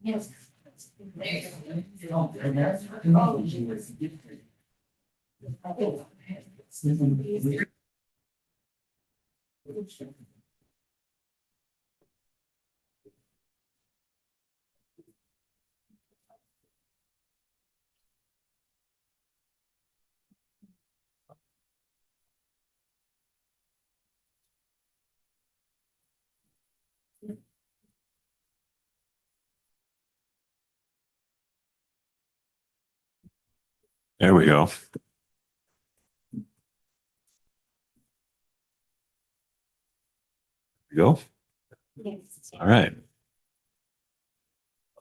Yes. There we go. Go. All right.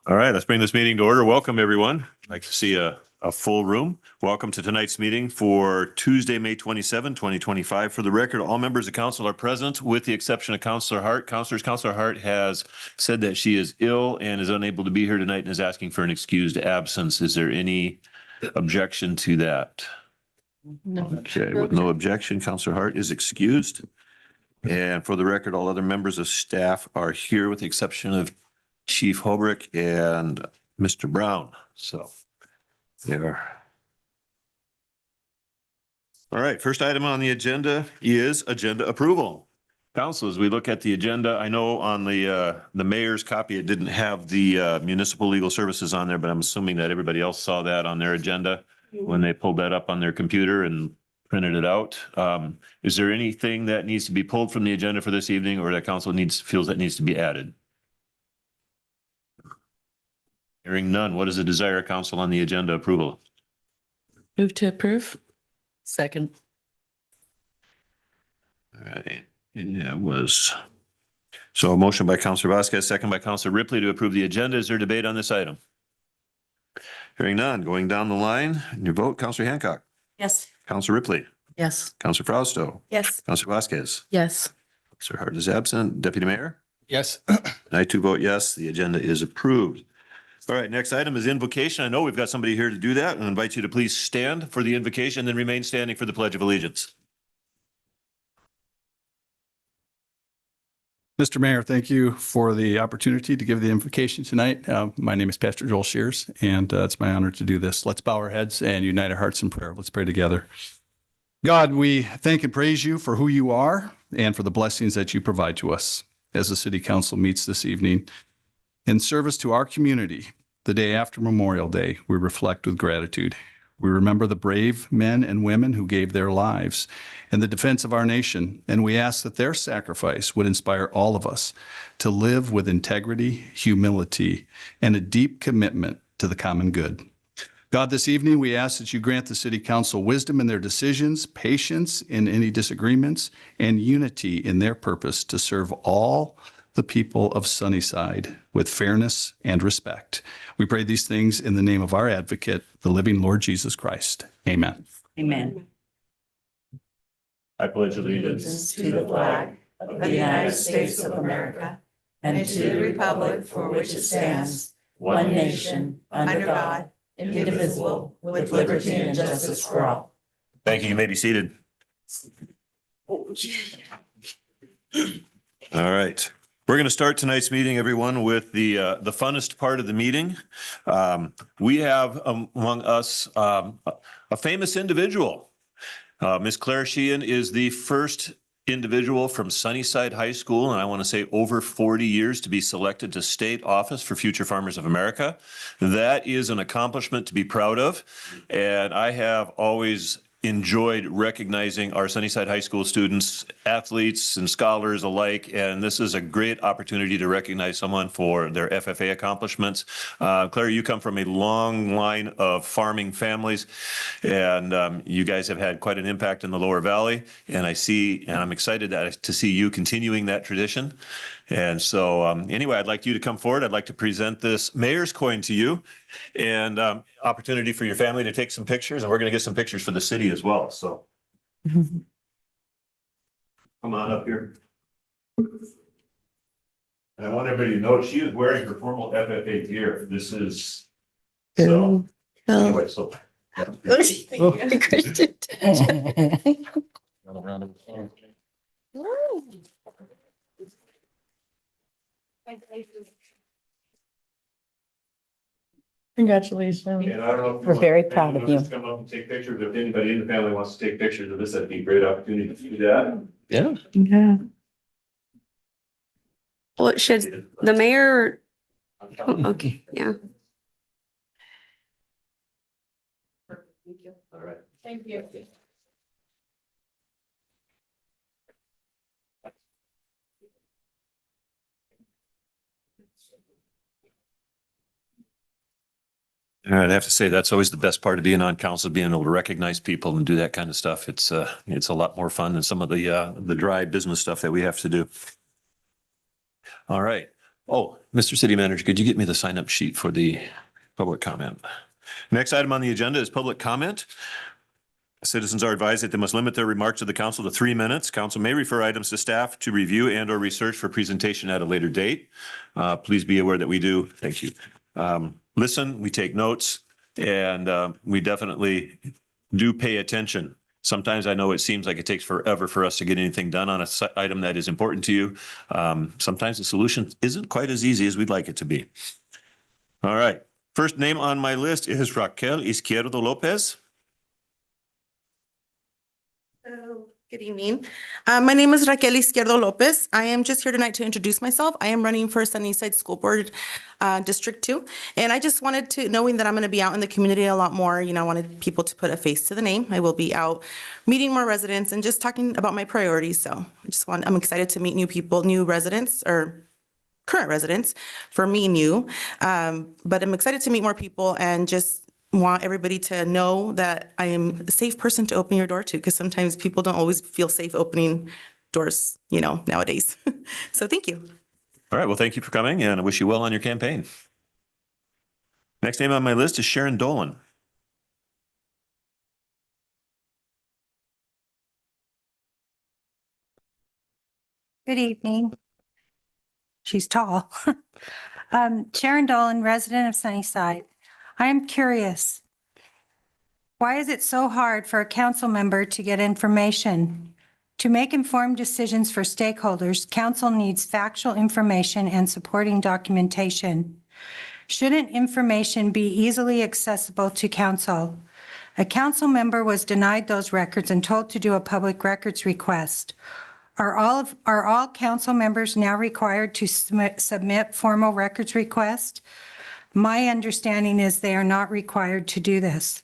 All right, let's bring this meeting to order. Welcome, everyone. I'd like to see a full room. Welcome to tonight's meeting for Tuesday, May 27, 2025. For the record, all members of council are present with the exception of Councilor Hart. Councilor Hart has said that she is ill and is unable to be here tonight and is asking for an excused absence. Is there any objection to that? No. Okay, with no objection, Councilor Hart is excused. And for the record, all other members of staff are here with the exception of Chief Holbrook and Mr. Brown. So there. All right, first item on the agenda is agenda approval. Council, as we look at the agenda, I know on the mayor's copy, it didn't have the municipal legal services on there, but I'm assuming that everybody else saw that on their agenda when they pulled that up on their computer and printed it out. Is there anything that needs to be pulled from the agenda for this evening or that council feels that needs to be added? Hearing none, what is the desire of council on the agenda approval? Move to approve. Second. All right, and that was, so a motion by Councilor Vasquez, second by Councilor Ripley to approve the agenda. Is there debate on this item? Hearing none, going down the line, your vote, Councilor Hancock, Yes. Councilor Ripley, Yes. Councilor Frausto, Yes. Councilor Vasquez, Yes. Councilor Hart is absent, Deputy Mayor? Yes. And I too vote yes, the agenda is approved. All right, next item is invocation. I know we've got somebody here to do that and invite you to please stand for the invocation, then remain standing for the Pledge of Allegiance. Mr. Mayor, thank you for the opportunity to give the invocation tonight. My name is Pastor Joel Shears, and it's my honor to do this. Let's bow our heads and unite our hearts in prayer. Let's pray together. God, we thank and praise you for who you are and for the blessings that you provide to us as the city council meets this evening. In service to our community, the day after Memorial Day, we reflect with gratitude. We remember the brave men and women who gave their lives in the defense of our nation, and we ask that their sacrifice would inspire all of us to live with integrity, humility, and a deep commitment to the common good. God, this evening we ask that you grant the City Council wisdom in their decisions, patience in any disagreements, and unity in their purpose to serve all the people of Sunnyside with fairness and respect. We pray these things in the name of our advocate, the living Lord Jesus Christ. Amen. Amen. I pledge allegiance To the flag of the United States of America and to the republic for which it stands, one nation, under God, indivisible, with liberty and justice for all. Thank you. You may be seated. All right. We're going to start tonight's meeting, everyone, with the funnest part of the meeting. We have among us a famous individual. Ms. Claire Sheehan is the first individual from Sunnyside High School, and I want to say over 40 years, to be selected to state office for Future Farmers of America. That is an accomplishment to be proud of, and I have always enjoyed recognizing our Sunnyside High School students, athletes and scholars alike, and this is a great opportunity to recognize someone for their FFA accomplishments. Claire, you come from a long line of farming families, and you guys have had quite an impact in the Lower Valley, and I'm excited to see you continuing that tradition. And so anyway, I'd like you to come forward. I'd like to present this mayor's coin to you and opportunity for your family to take some pictures. And we're going to get some pictures for the city as well. So come on up here. And I want everybody to note she is wearing her formal FFA gear. This is so anyway, so Congratulations. And I don't know if We're very proud of you. Come up and take pictures. If anybody in the family wants to take pictures of this, that'd be a great opportunity to do that. Yeah. Yeah. Well, should the mayor, oh, okay, yeah. All right. Thank you. And I'd have to say that's always the best part of being on council, being able to recognize people and do that kind of stuff. It's a lot more fun than some of the dry business stuff that we have to do. All right. Oh, Mr. City Manager, could you get me the sign up sheet for the public comment? Next item on the agenda is public comment. Citizens are advised that they must limit their remarks to the council to 3 minutes. Council may refer items to staff to review and or research for presentation at a later date. Please be aware that we do. Thank you. Listen, we take notes, and we definitely do pay attention. Sometimes I know it seems like it takes forever for us to get anything done on an item that is important to you. Sometimes the solution isn't quite as easy as we'd like it to be. All right. First name on my list is Raquel Izquierdo Lopez. Hello, good evening. My name is Raquel Izquierdo Lopez. I am just here tonight to introduce myself. I am running for Sunnyside School Board District 2. And I just wanted to, knowing that I'm going to be out in the community a lot more, I wanted people to put a face to the name. I will be out meeting more residents and just talking about my priorities. So I'm excited to meet new people, new residents, or current residents, for me new. But I'm excited to meet more people and just want everybody to know that I am a safe person to open your door to, because sometimes people don't always feel safe opening doors, nowadays. So thank you. All right. Well, thank you for coming, and I wish you well on your campaign. Next name on my list is Sharon Dolan. Good evening. She's tall. Sharon Dolan, resident of Sunnyside. I am curious, why is it so hard for a council member to get information? To make informed decisions for stakeholders, council needs factual information and supporting documentation. Shouldn't information be easily accessible to council? A council member was denied those records and told to do a public records request. Are all council members now required to submit formal records request? My understanding is they are not required to do this.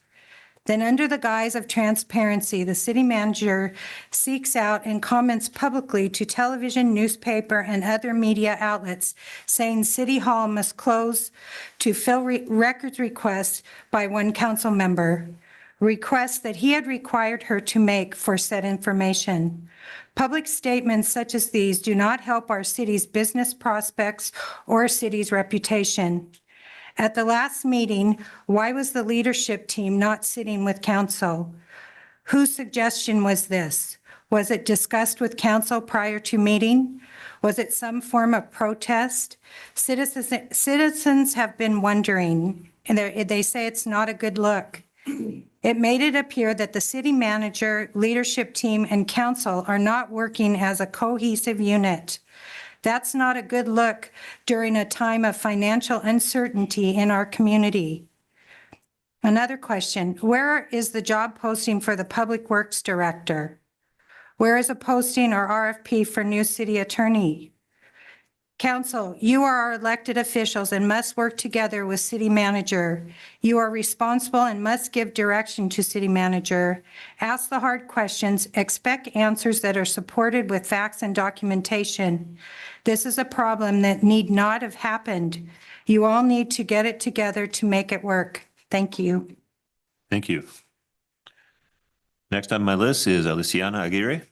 Then, under the guise of transparency, the city manager seeks out and comments publicly to television, newspaper, and other media outlets saying City Hall must close to fill records requests by one council member, requests that he had required her to make for said information. Public statements such as these do not help our city's business prospects or city's reputation. At the last meeting, why was the leadership team not sitting with council? Whose suggestion was this? Was it discussed with council prior to meeting? Was it some form of protest? Citizens have been wondering, and they say it's not a good look. It made it appear that the city manager, leadership team, and council are not working as a cohesive unit. That's not a good look during a time of financial uncertainty in our community. Another question, where is the job posting for the Public Works Director? Where is a posting or RFP for new city attorney? Council, you are our elected officials and must work together with city manager. You are responsible and must give direction to city manager. Ask the hard questions, expect answers that are supported with facts and documentation. This is a problem that need not have happened. You all need to get it together to make it work. Thank you. Thank you. Next on my list is Luciana Aguirre.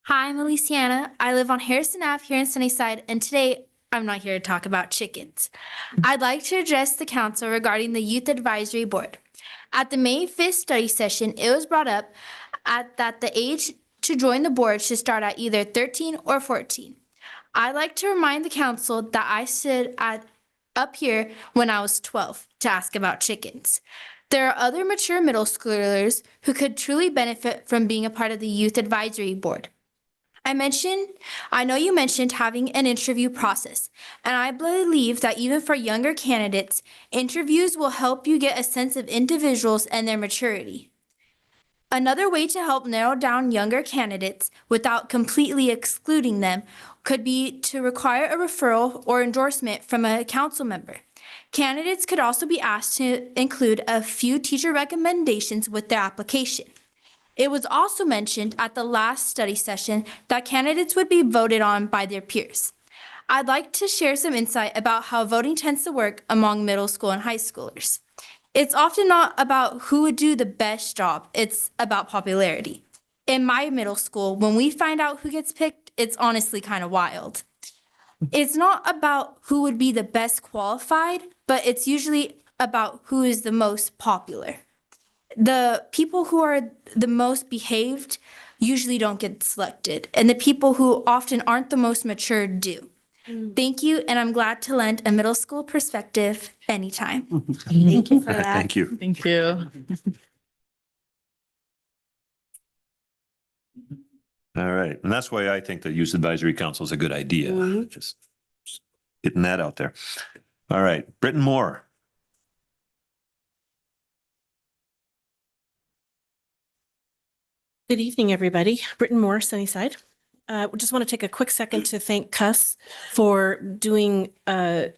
Hi, I'm Elisiana. I live on Harrison Ave here in Sunnyside, and today I'm not here to talk about chickens. I'd like to address the council regarding the Youth Advisory Board. At the May 5th study session, it was brought up that the age to join the board should start at either 13 or 14. I'd like to remind the council that I stood up here when I was 12 to ask about chickens. There are other mature middle schoolers who could truly benefit from being a part of the Youth Advisory Board. I know you mentioned having an interview process, and I believe that even for younger candidates, interviews will help you get a sense of individuals and their maturity. Another way to help narrow down younger candidates without completely excluding them could be to require a referral or endorsement from a council member. Candidates could also be asked to include a few teacher recommendations with their application. It was also mentioned at the last study session that candidates would be voted on by their peers. I'd like to share some insight about how voting tends to work among middle school and high schoolers. It's often not about who would do the best job, it's about popularity. In my middle school, when we find out who gets picked, it's honestly kind of wild. It's not about who would be the best qualified, but it's usually about who is the most popular. The people who are the most behaved usually don't get selected, and the people who often aren't the most mature do. Thank you, and I'm glad to lend a middle school perspective anytime. Thank you for that. Thank you. Thank you. All right. And that's why I think the Youth Advisory Council is a good idea. Just getting that out there. All right. Britton Moore. Good evening, everybody. Britton Moore, Sunnyside. We just want to take a quick second to thank Cuss for doing the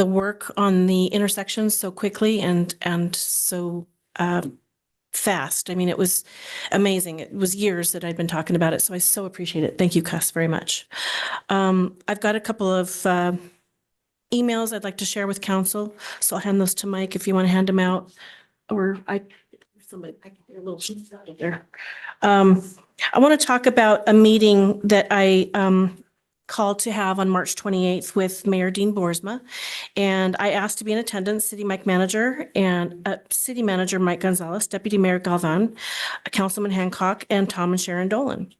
work on the intersections so quickly and so fast. I mean, it was amazing. It was years that I'd been talking about it, so I so appreciate it. Thank you, Cuss, very much. I've got a couple of emails I'd like to share with council, so I'll hand those to Mike if you want to hand them out, or somebody, I can hear a little sheet out of there. I want to talk about a meeting that I called to have on March 28th with Mayor Dean Boersma. And I asked to be in attendance, City Mike Manager and City Manager Mike Gonzalez, Deputy Mayor Galvan, Councilman Hancock, and Tom and Sharon Dolan.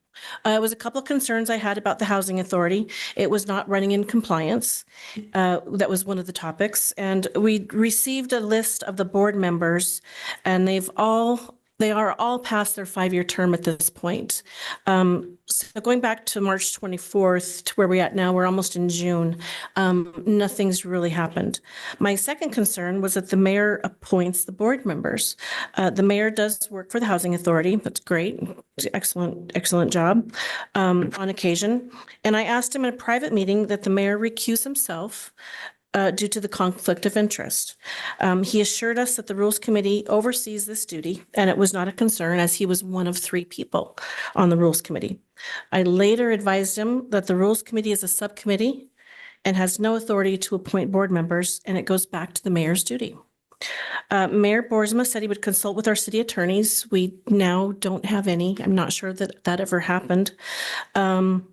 It was a couple of concerns I had about the Housing Authority. It was not running in compliance. That was one of the topics. And we received a list of the board members, and they are all past their 5-year term at this point. So going back to March 24th to where we're at now, we're almost in June. Nothing's really happened. My second concern was that the mayor appoints the board members. The mayor does work for the Housing Authority. That's great. Excellent job on occasion. And I asked him in a private meeting that the mayor recuse himself due to the conflict of interest. He assured us that the Rules Committee oversees this duty, and it was not a concern as he was one of 3 people on the Rules Committee. I later advised him that the Rules Committee is a subcommittee and has no authority to appoint board members, and it goes back to the mayor's duty. Mayor Boersma said he would consult with our city attorneys. We now don't have any. I'm not sure that that ever happened. And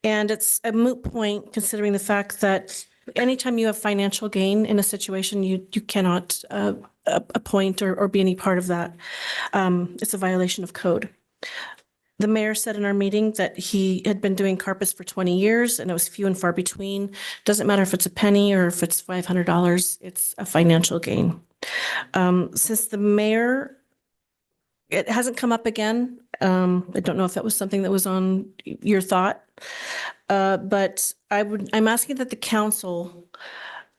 it's a moot point considering the fact that anytime you have financial gain in a situation, you cannot appoint or be any part of that. It's a violation of code. The mayor said in our meeting that he had been doing carpets for 20 years and it was few and far between. Doesn't matter if it's a penny or if it's $500, it's a financial gain. Since the mayor, it hasn't come up again. I don't know if that was something that was on your thought. But I'm asking that the council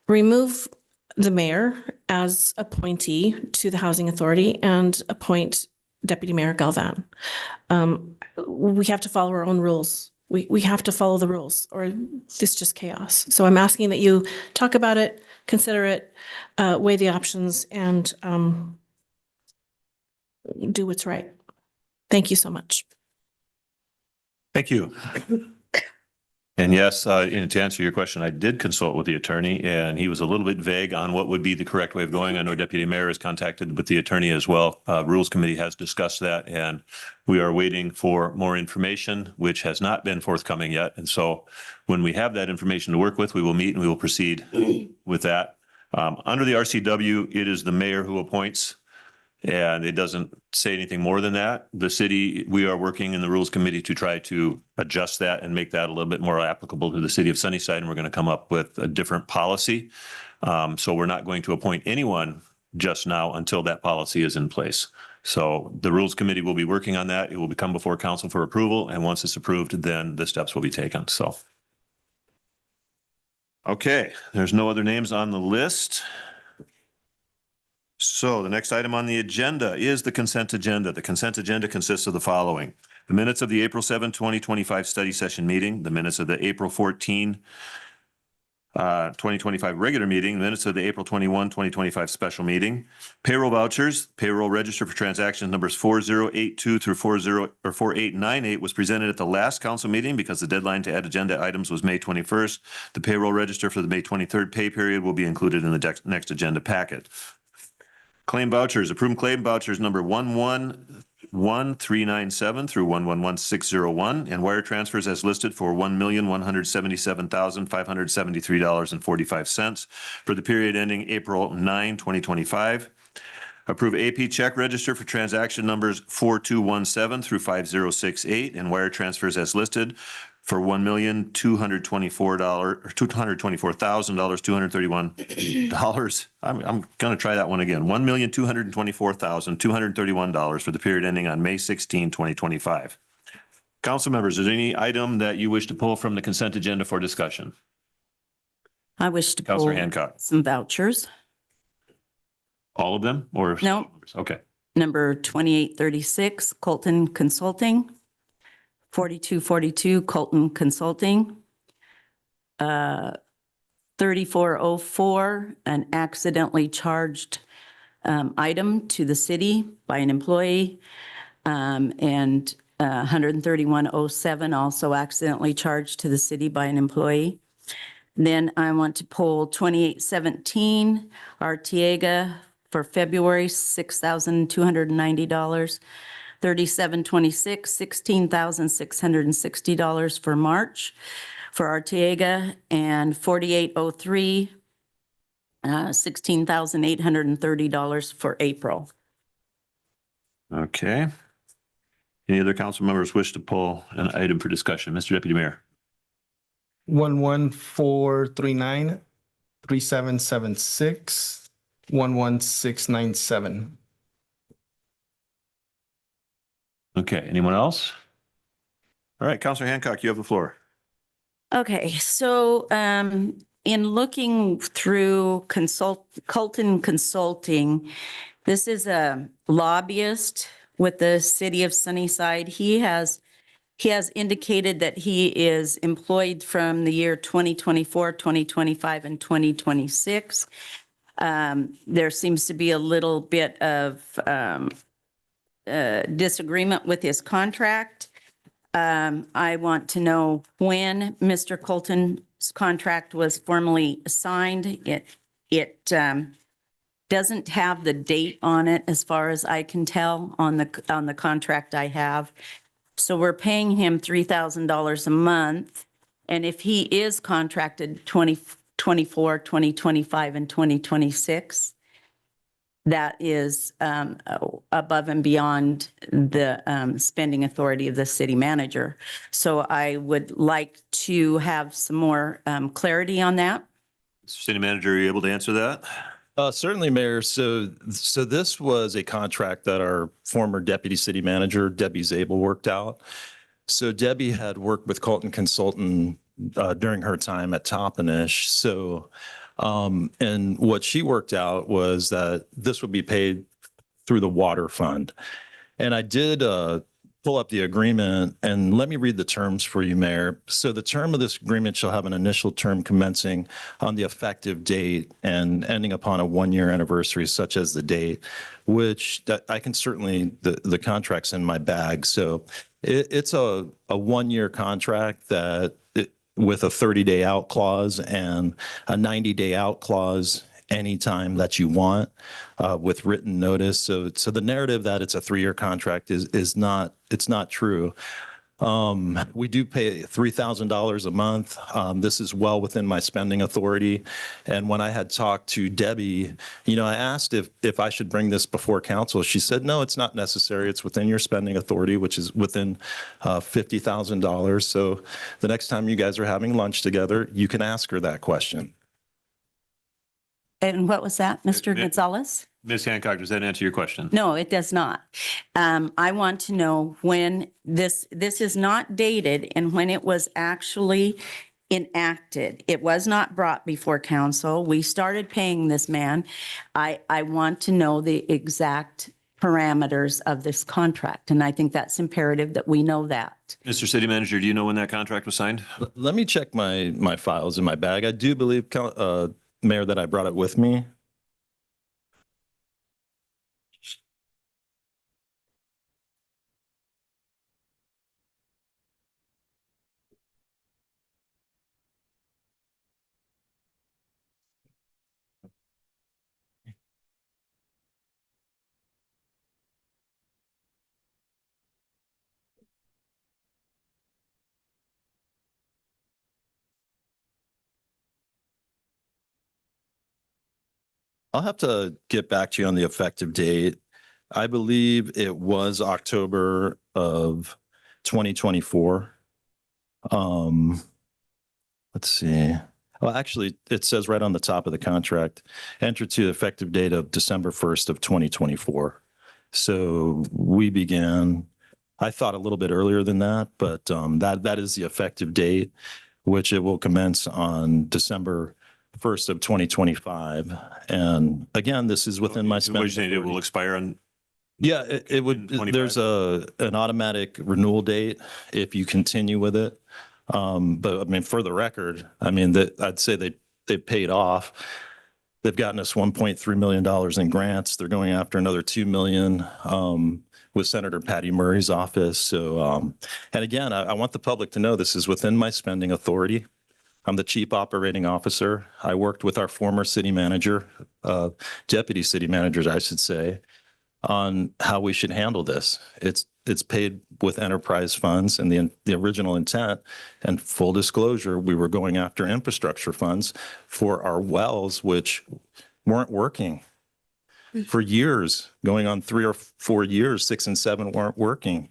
remove the mayor as appointee to the Housing Authority and appoint Deputy Mayor Galvan. We have to follow our own rules. We have to follow the rules or it's just chaos. So I'm asking that you talk about it, consider it, weigh the options and do what's right. Thank you so much. Thank you. And yes, and to answer your question, I did consult with the attorney and he was a little bit vague on what would be the correct way of going. I know Deputy Mayor is contacted with the attorney as well. Rules Committee has discussed that and we are waiting for more information, which has not been forthcoming yet. And so when we have that information to work with, we will meet and we will proceed with that. Under the RCW, it is the mayor who appoints. And it doesn't say anything more than that. The city, we are working in the Rules Committee to try to adjust that and make that a little bit more applicable to the city of Sunnyside. And we're going to come up with a different policy. So we're not going to appoint anyone just now until that policy is in place. So the Rules Committee will be working on that. It will come before council for approval, and once it's approved, then the steps will be taken. So. Okay, there's no other names on the list. So the next item on the agenda is the consent agenda. The consent agenda consists of the following: the minutes of the April 7, 2025 study session meeting, the minutes of the April 14, 2025 regular meeting, the minutes of the April 21, 2025 special meeting, payroll vouchers, payroll register for transactions numbers 4082 through 4898 was presented at the last council meeting because the deadline to add agenda items was May 21st. The payroll register for the May 23rd pay period will be included in the next agenda packet. Claim vouchers, approved claim vouchers number 111397 through 111601, and wire transfers as listed for $1,177,573.45 for the period ending April 9, 2025. Approve AP check register for transaction numbers 4217 through 5068, and wire transfers as listed for $224,231. I'm going to try that one again. $1,224,231 for the period ending on May 16, 2025. Council members, is there any item that you wish to pull from the consent agenda for discussion? I wish to Councilor pull Hancock, some vouchers. all of them or? No. Okay. Number 2836, Colton Consulting. 4242, Colton Consulting. 3404, an accidentally charged item to the city by an employee. And 13107, also accidentally charged to the city by an employee. Then I want to pull 2817, Artiega for February, $6,290. 3726, $16,660 for March for Artiega, and 4803, $16,830 for April. Okay. Any other council members wish to pull an item for discussion? Mr. Deputy Mayor. 11439, 3776, 11697. Okay, anyone else? All right, Councilor Hancock, you have the floor. Okay, so in looking through Colton Consulting, this is a lobbyist with the city of Sunnyside. He has indicated that he is employed from the year 2024, 2025, and 2026. There seems to be a little bit of disagreement with his contract. I want to know when Mr. Colton's contract was formally signed. It doesn't have the date on it as far as I can tell on the contract I have. So we're paying him $3,000 a month. And if he is contracted 2024, 2025, and 2026, that is above and beyond the spending authority of the city manager. So I would like to have some more clarity on that. Mr. City Manager, are you able to answer that? Certainly, Mayor. So this was a contract that our former deputy city manager, Debbie Zabel, worked out. So Debbie had worked with Colton Consultant during her time at Toppenish. So and what she worked out was that this would be paid through the water fund. And I did pull up the agreement, and let me read the terms for you, Mayor. So the term of this agreement shall have an initial term commencing on the effective date and ending upon a one-year anniversary, such as the date, which that I can certainly, the contract's in my bag. So it's a one-year contract that with a 30-day out clause and a 90-day out clause anytime that you want with written notice. So the narrative that it's a 3-year contract is not, it's not true. We do pay $3,000 a month. This is well within my spending authority. And when I had talked to Debbie, I asked if I should bring this before council. She said, no, it's not necessary. It's within your spending authority, which is within $50,000. So the next time you guys are having lunch together, you can ask her that question. And what was that, Mr. Gonzalez? Ms. Hancock, does that answer your question? No, it does not. I want to know when this is not dated and when it was actually enacted. It was not brought before council. We started paying this man. I want to know the exact parameters of this contract, and I think that's imperative that we know that. Mr. City Manager, do you know when that contract was signed? Let me check my files in my bag. I do believe, Mayor, that I brought it with me. I'll have to get back to you on the effective date. I believe it was October of 2024. Let's see. Well, actually, it says right on the top of the contract, entered to the effective date of December 1st of 2024. So we began, I thought a little bit earlier than that, but that is the effective date, which it will commence on December 1st of 2025. And again, this is within my What spending. you saying, it will expire on? Yeah, it would, 25. there's an automatic renewal date if you continue with it. But I mean, for the record, I mean, that I'd say they've paid off. They've gotten us $1.3 million in grants. They're going after another 2 million with Senator Patty Murray's office. So, and again, I want the public to know this is within my spending authority. I'm the chief operating officer. I worked with our former city manager, deputy city managers, I should say, on how we should handle this. It's paid with enterprise funds, and the original intent and full disclosure, we were going after infrastructure funds for our wells, which weren't working for years, going on 3 or 4 years, 6 and 7 weren't working.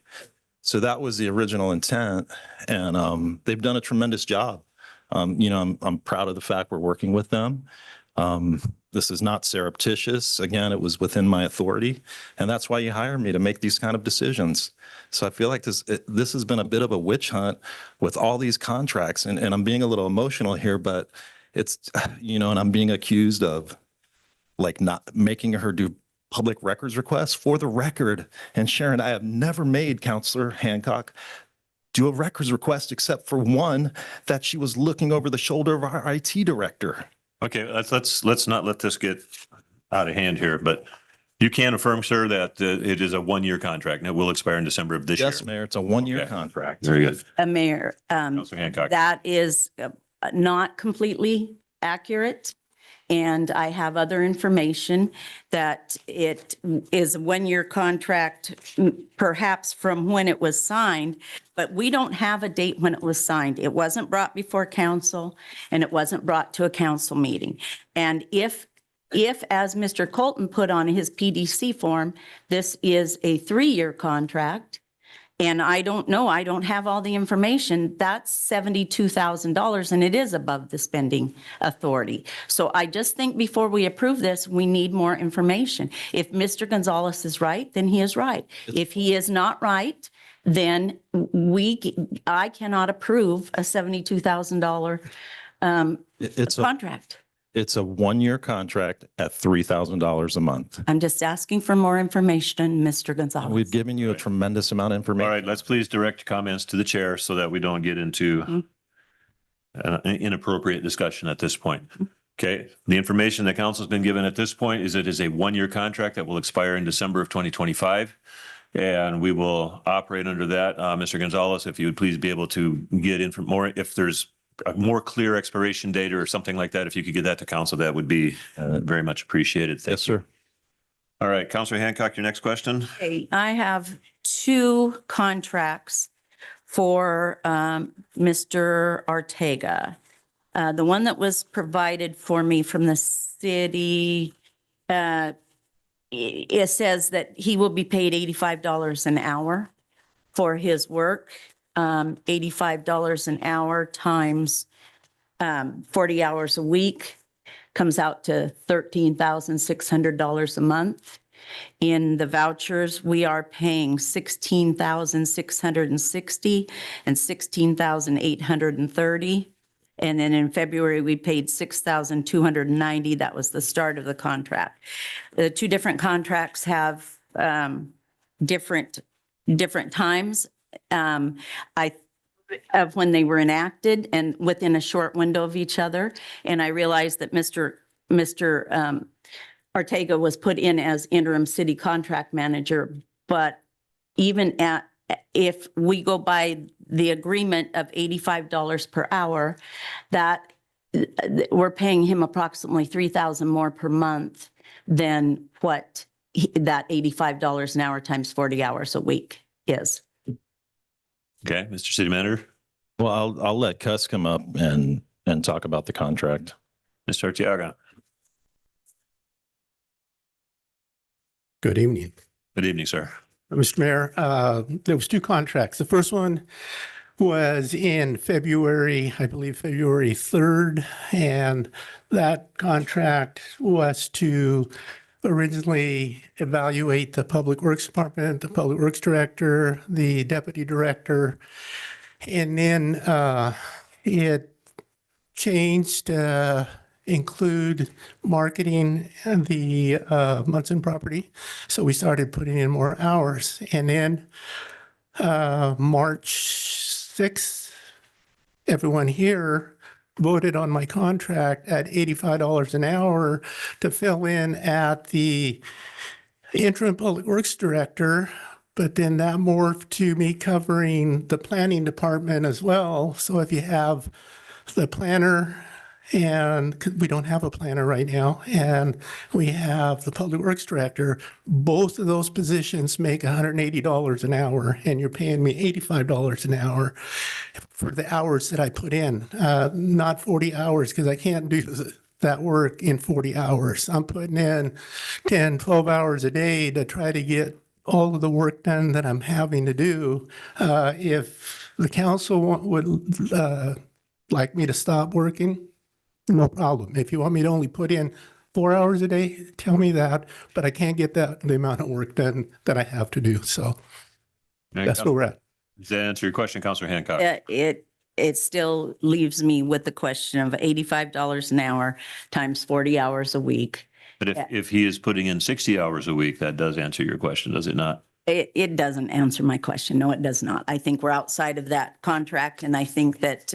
So that was the original intent, and they've done a tremendous job. I'm proud of the fact we're working with them. This is not surreptitious. Again, it was within my authority, and that's why you hire me to make these kind of decisions. So I feel like this has been a bit of a witch hunt with all these contracts, and I'm being a little emotional here, but it's, and I'm being accused of like not making her do public records requests. For the record, and Sharon, I have never made Counselor Hancock do a records request except for one that she was looking over the shoulder of our IT director. Okay, let's not let this get out of hand here, but you can affirm, sir, that it is a 1-year contract and it will expire in December of this year. Yes, Mayor, it's a 1-year Okay. contract. Very good. Mayor, Councilor Hancock. that is not completely accurate. And I have other information that it is a 1-year contract, perhaps from when it was signed, but we don't have a date when it was signed. It wasn't brought before council, and it wasn't brought to a council meeting. And if, as Mr. Colton put on his PDC form, this is a 3-year contract, and I don't know, I don't have all the information, that's $72,000, and it is above the spending authority. So I just think before we approve this, we need more information. If Mr. Gonzalez is right, then he is right. If he is not right, then I cannot approve a $72,000 contract. It's a 1-year contract at $3,000 a month. I'm just asking for more information, Mr. Gonzalez. We've given you a tremendous amount of All information. right, let's please direct comments to the chair so that we don't get into an inappropriate discussion at this point. Okay, the information that council's been given at this point is it is a 1-year contract that will expire in December of 2025. And we will operate under that. Mr. Gonzalez, if you would please be able to get more, if there's a more clear expiration date or something like that, if you could get that to council, that would be very much appreciated. Thank Yes, you. sir. All right, Councilor Hancock, your next question. Okay, I have 2 contracts for Mr. Ortega. The one that was provided for me from the city, it says that he will be paid $85 an hour for his work. $85 an hour times 40 hours a week comes out to $13,600 a month. In the vouchers, we are paying 16,660 and 16,830. And then in February, we paid 6,290. That was the start of the contract. The two different contracts have different times of when they were enacted and within a short window of each other. And I realized that Mr. Ortega was put in as interim city contract manager, but even if we go by the agreement of $85 per hour, that we're paying him approximately $3,000 more per month than what that $85 an hour times 40 hours a week is. Okay, Mr. City Manager, Well, I'll let Cuss come up and talk about the contract. Mr. Arteaga. Good evening. Good evening, sir. Mr. Mayor, there was two contracts. The first one was in February, I believe February 3rd, and that contract was to originally evaluate the Public Works Department, the Public Works Director, the Deputy Director, and then it changed include marketing the Munson property. So we started putting in more hours. And then March 6th, everyone here voted on my contract at $85 an hour to fill in at the interim public works director. But then that morphed to me covering the planning department as well. So if you have the planner, and we don't have a planner right now, and we have the public works director, both of those positions make $180 an hour, and you're paying me $85 an hour for the hours that I put in, not 40 hours, because I can't do that work in 40 hours. I'm putting in 10, 12 hours a day to try to get all of the work done that I'm having to do. If the council would like me to stop working, no problem. If you want me to only put in 4 hours a day, tell me that, but I can't get the amount of work done that I have to do. So that's where we're at. Does that answer your question, Councilor Hancock? It still leaves me with the question of $85 an hour times 40 hours a week. But if he is putting in 60 hours a week, that does answer your question, does it not? It doesn't answer my question. No, it does not. I think we're outside of that contract, and I think that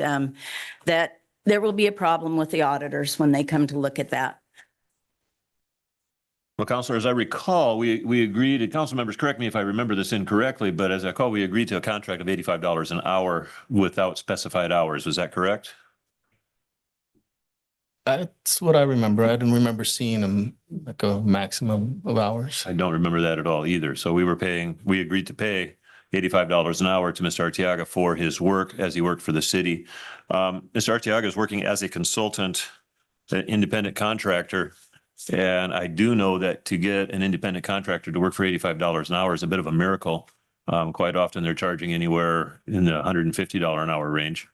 that there will be a problem with the auditors when they come to look at that. Well, Councilor, as I recall, we agreed, and council members, correct me if I remember this incorrectly, but as I recall, we agreed to a contract of $85 an hour without specified hours. Was that correct? That's what I remember. I didn't remember seeing them like a maximum of hours. I don't remember that at all either. So we agreed to pay $85 an hour to Mr. Arteaga for his work as he worked for the city. Mr. Arteaga is working as a consultant, an independent contractor. And I do know that to get an independent contractor to work for $85 an hour is a bit of a miracle. Quite often they're charging anywhere in the $150 an hour range.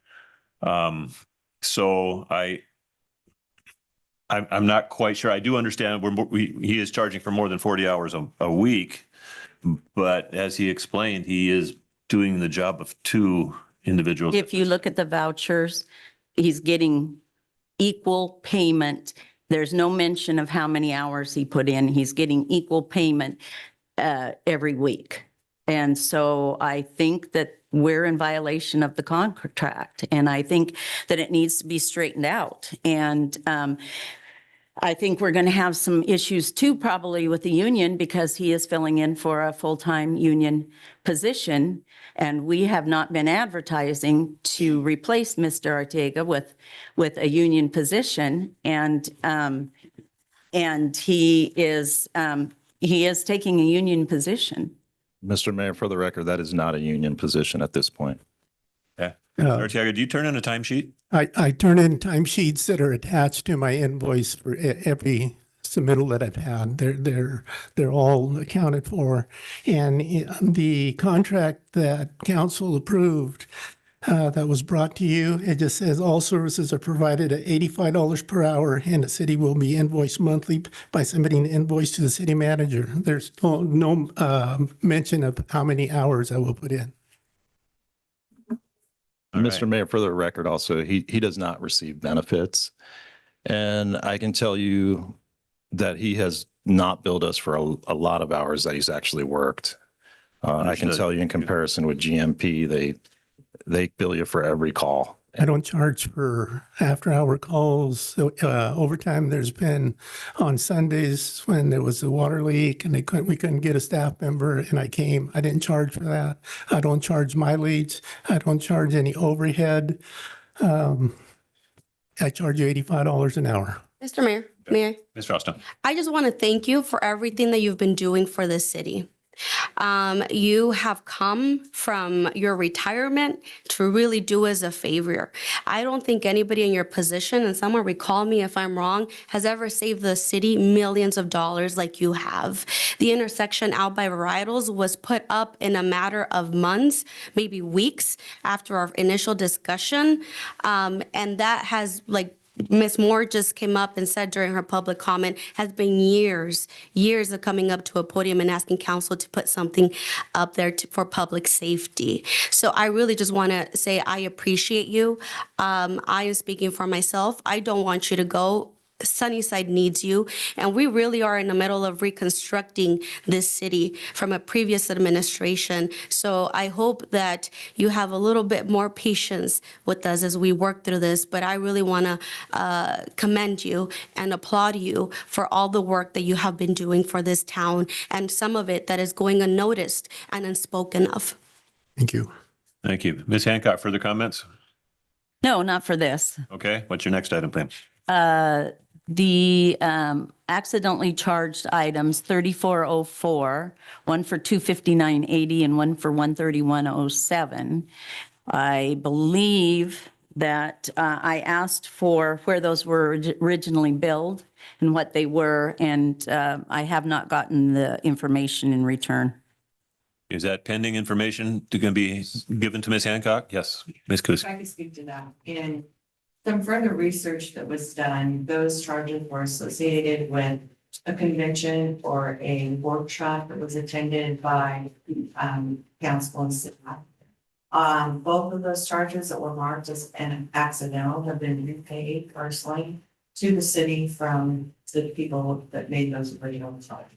So I'm not quite sure. I do understand he is charging for more than 40 hours a week, but as he explained, he is doing the job of two individuals. If you look at the vouchers, he's getting equal payment. There's no mention of how many hours he put in. He's getting equal payment every week. And so I think that we're in violation of the contract, and I think that it needs to be straightened out. And I think we're going to have some issues too, probably with the union, because he is filling in for a full-time union position. And we have not been advertising to replace Mr. Ortega with a union position. And he is taking a union position. Mr. Mayor, for the record, that is not a union position at this point. Yeah. Arteaga, do you turn in a timesheet? I turn in timesheets that are attached to my invoice for every submittal that I've had. They're all accounted for. And the contract that council approved that was brought to you. It just says all services are provided at $85 per hour, and the city will be invoiced monthly by submitting the invoice to the city manager. There's no mention of how many hours I will put in. All Mr. right. Mayor, for the record also, he does not receive benefits. And I can tell you that he has not billed us for a lot of hours that he's actually worked. I can Understood. tell you in comparison with GMP, they bill you for every call. I don't charge for after-hour calls. Overtime, there's been on Sundays when there was a water leak and we couldn't get a staff member, and I came. I didn't charge for that. I don't charge mileage. I don't charge any overhead. I charge you $85 an hour. Mr. Mayor, may I? Ms. Rostam. I just want to thank you for everything that you've been doing for this city. You have come from your retirement to really do us a favor. I don't think anybody in your position, and someone recall me if I'm wrong, has ever saved the city millions of dollars like you have. The intersection out by Varietals was put up in a matter of months, maybe weeks after our initial discussion. And that has, like Ms. Moore just came up and said during her public comment, has been years of coming up to a podium and asking council to put something up there for public safety. So I really just want to say I appreciate you. I am speaking for myself. I don't want you to go. Sunnyside needs you, and we really are in the middle of reconstructing this city from a previous administration. So I hope that you have a little bit more patience with us as we work through this, but I really want to commend you and applaud you for all the work that you have been doing for this town, and some of it that is going unnoticed and unspoken of. Thank you. Thank you. Ms. Hancock, further comments? No, not for this. Okay, what's your next item, please? The accidentally charged items, 3404, one for 259.80 and one for 131.07. I believe that I asked for where those were originally billed and what they were, and I have not gotten the information in return. Is that pending information to going to be given to Ms. Hancock? Yes, Ms. Coos. I can speak to that. In some further research that was done, those charges were associated with a convention or a workshop that was attended by council and staff. Both of those charges that were marked as an accidental have been repaid personally to the city from the people that made those original charges.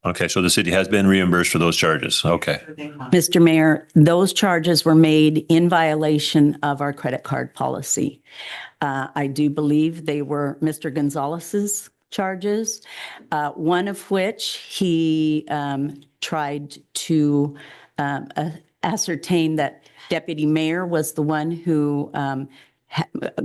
Okay, so the city has been reimbursed for those charges. Okay. Mr. Mayor, those charges were made in violation of our credit card policy. I do believe they were Mr. Gonzalez's charges, one of which he tried to ascertain that Deputy Mayor was the one who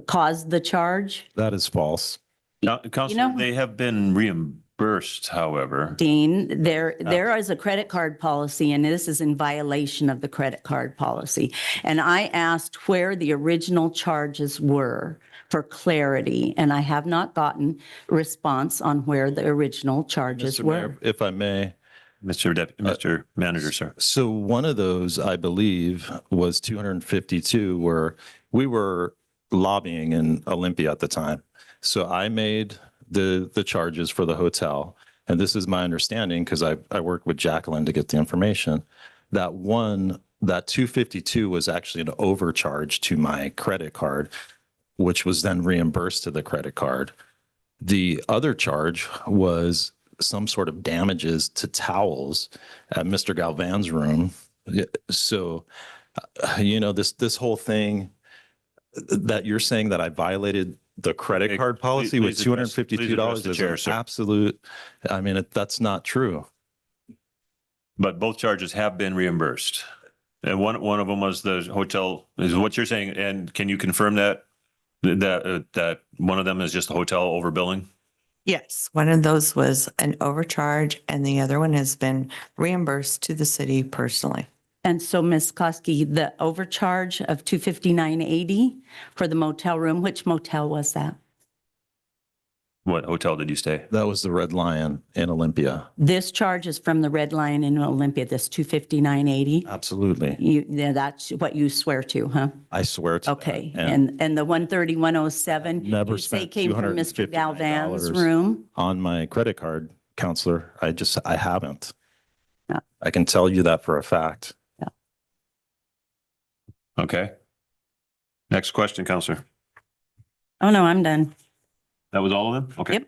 caused the charge. That is false. Now, Councilor, they have been reimbursed, however. Dean, there is a credit card policy, and this is in violation of the credit card policy. And I asked where the original charges were for clarity, and I have not gotten a response on where the original charges Mr. were. Mayor, if I may. Mr. Manager, sir. So one of those, I believe, was 252, where we were lobbying in Olympia at the time. So I made the charges for the hotel. And this is my understanding, because I worked with Jacqueline to get the information. That 252 was actually an overcharge to my credit card, which was then reimbursed to the credit card. The other charge was some sort of damages to towels at Mr. Galvan's room. So, this whole thing that you're saying that I violated the credit card policy with $252 is an absolute, that's not true. But both charges have been reimbursed. And one of them was the hotel, is what you're saying. And can you confirm that one of them is just the hotel overbilling? Yes, one of those was an overcharge and the other one has been reimbursed to the city personally. And so, Ms. Koski, the overcharge of $259.80 for the motel room, which motel was that? What hotel did you stay? That was the Red Lion in Olympia. This charge is from the Red Lion in Olympia, this 259.80. Absolutely. Yeah, that's what you swear to, huh? I swear to that. Okay, and the 13107, Never you say spent came from Mr. Galvan's room? on my credit card, counselor. I haven't. Yeah. I can tell you that for a fact. Okay. Next question, Counselor. Oh, no, I'm done. That was all of them? Okay. Yep.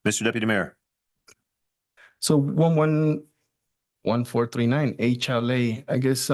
Mr. Deputy Mayor. So 111439 HLA, I guess,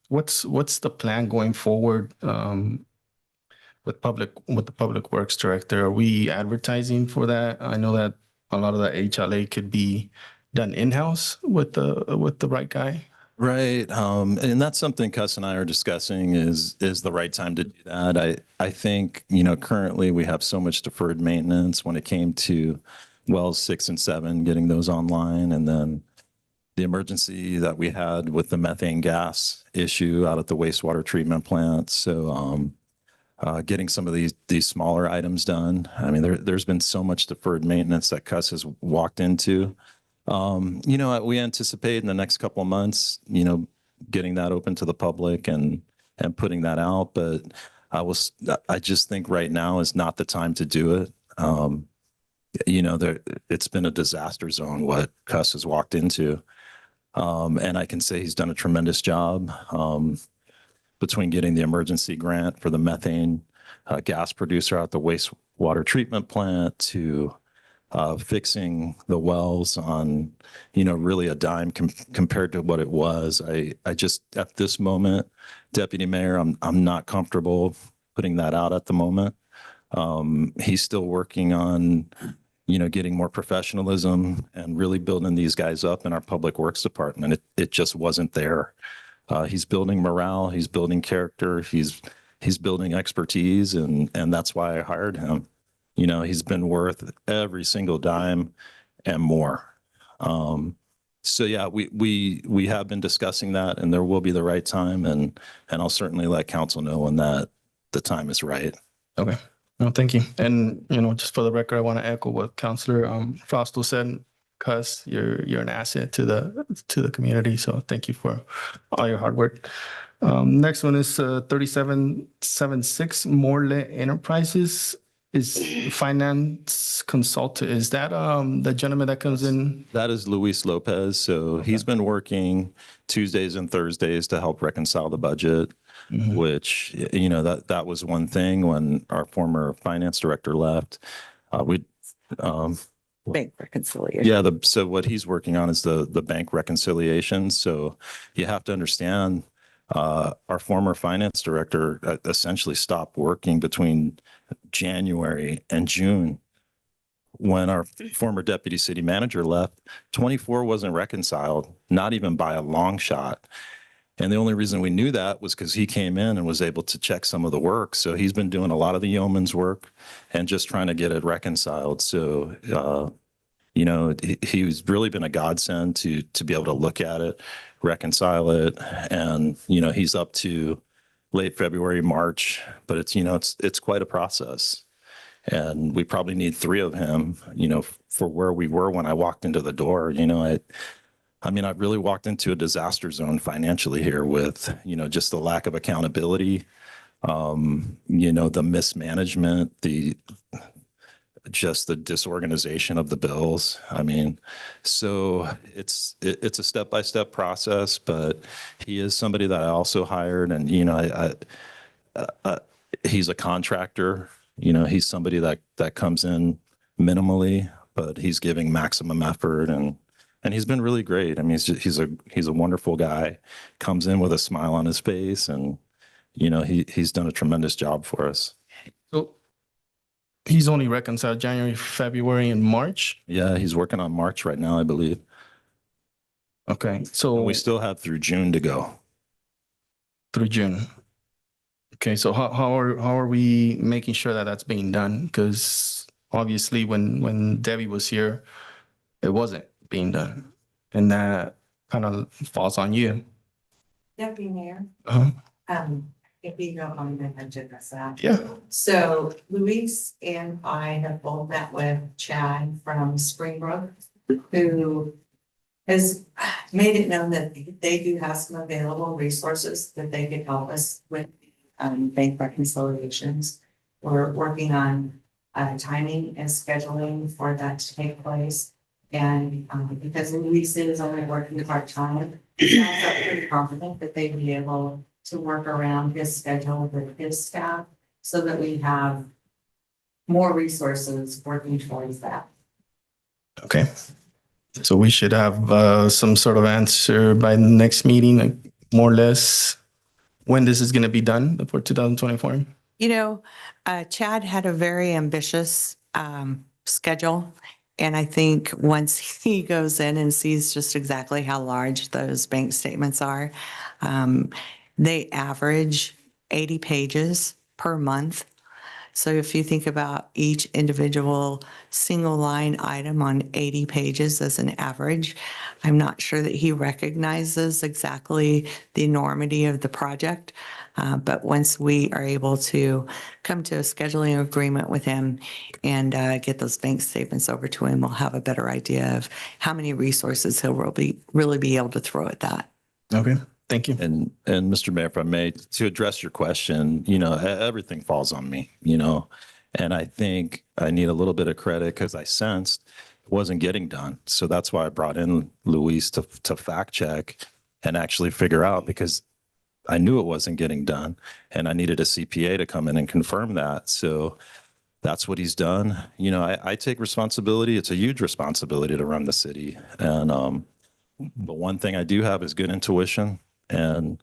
what's the plan going forward with the Public Works Director? Are we advertising for that? I know that a lot of the HLA could be done in-house with the right guy. Right. And that's something Cuss and I are discussing is the right time to do that. I think, currently we have so much deferred maintenance when it came to wells 6 and 7, getting those online. And then the emergency that we had with the methane gas issue out at the wastewater treatment plant. So, getting some of these smaller items done. I mean, there's been so much deferred maintenance that Cuss has walked into. We anticipate in the next couple of months, getting that open to the public and putting that out. But I just think right now is not the time to do it. It's been a disaster zone what Cuss has walked into. And I can say he's done a tremendous job between getting the emergency grant for the methane gas producer at the wastewater treatment plant to fixing the wells on, really a dime compared to what it was. I just, at this moment, Deputy Mayor, I'm not comfortable putting that out at the moment. He's still working on, getting more professionalism and really building these guys up in our Public Works Department. It just wasn't there. He's building morale, he's building character, he's building expertise, and that's why I hired him. He's been worth every single dime and more. So yeah, we have been discussing that, and there will be the right time, and I'll certainly let council know when the time is right. Okay. No, thank you. And, just for the record, I want to echo what Councilor Frausto said. Cuss, you're an asset to the community. So thank you for all your hard work. Next one is 3776 Morley Enterprises is finance consultant. Is that the gentleman that comes in? That is Luis Lopez. So he's been working Tuesdays and Thursdays to help reconcile the budget, which, that was one thing when our former finance director left. Bank reconciliation. Yeah, so what he's working on is the bank reconciliation. So you have to understand, our former finance director essentially stopped working between January and June. When our former deputy city manager left, 24 wasn't reconciled, not even by a long shot. And the only reason we knew that was because he came in and was able to check some of the work. So he's been doing a lot of the yeoman's work and just trying to get it reconciled. So, he's really been a godsend to be able to look at it, reconcile it. And, he's up to late February, March, but it's quite a process. And we probably need 3 of him, for where we were when I walked into the door. I've really walked into a disaster zone financially here with, just the lack of accountability, the mismanagement, just the disorganization of the bills. So it's a step-by-step process, but he is somebody that I also hired, and, he's a contractor. He's somebody that comes in minimally, but he's giving maximum effort, and he's been really great. He's a wonderful guy, comes in with a smile on his face, and, he's done a tremendous job for us. So he's only reconciled January, February, and March. Yeah, he's working on March right now, I believe. Okay, so And we still have through June to go. through June. Okay, so how are we making sure that that's being done? Because obviously, when Debbie was here, it wasn't being done, and that kind of falls on you. Deputy Mayor, Uh-huh. If you don't mind, I had to address that. Yeah. So Luis and I have both met with Chad from Springbrook, who has made it known that they do have some available resources that they could help us with bank reconciliations. We're working on timing and scheduling for that to take place. And because Luis is only working part-time, I'm pretty confident that they'd be able to work around his schedule with his staff so that we have more resources working towards that. Okay. So we should have some sort of answer by the next meeting, like more or less when this is going to be done for 2024. You know, Chad had a very ambitious schedule. And I think once he goes in and sees just exactly how large those bank statements are, they average 80 pages per month. So if you think about each individual single line item on 80 pages as an average, I'm not sure that he recognizes exactly the enormity of the project. But once we are able to come to a scheduling agreement with him and get those bank statements over to him, we'll have a better idea of how many resources he'll really be able to throw at that. Okay. Thank you. And Mr. Mayor, if I may, to address your question, everything falls on me, and I think I need a little bit of credit because I sensed it wasn't getting done. So that's why I brought in Luis to fact check and actually figure out, because I knew it wasn't getting done and I needed a CPA to come in and confirm that. So that's what he's done. I take responsibility. It's a huge responsibility to run the city. And but one thing I do have is good intuition. And,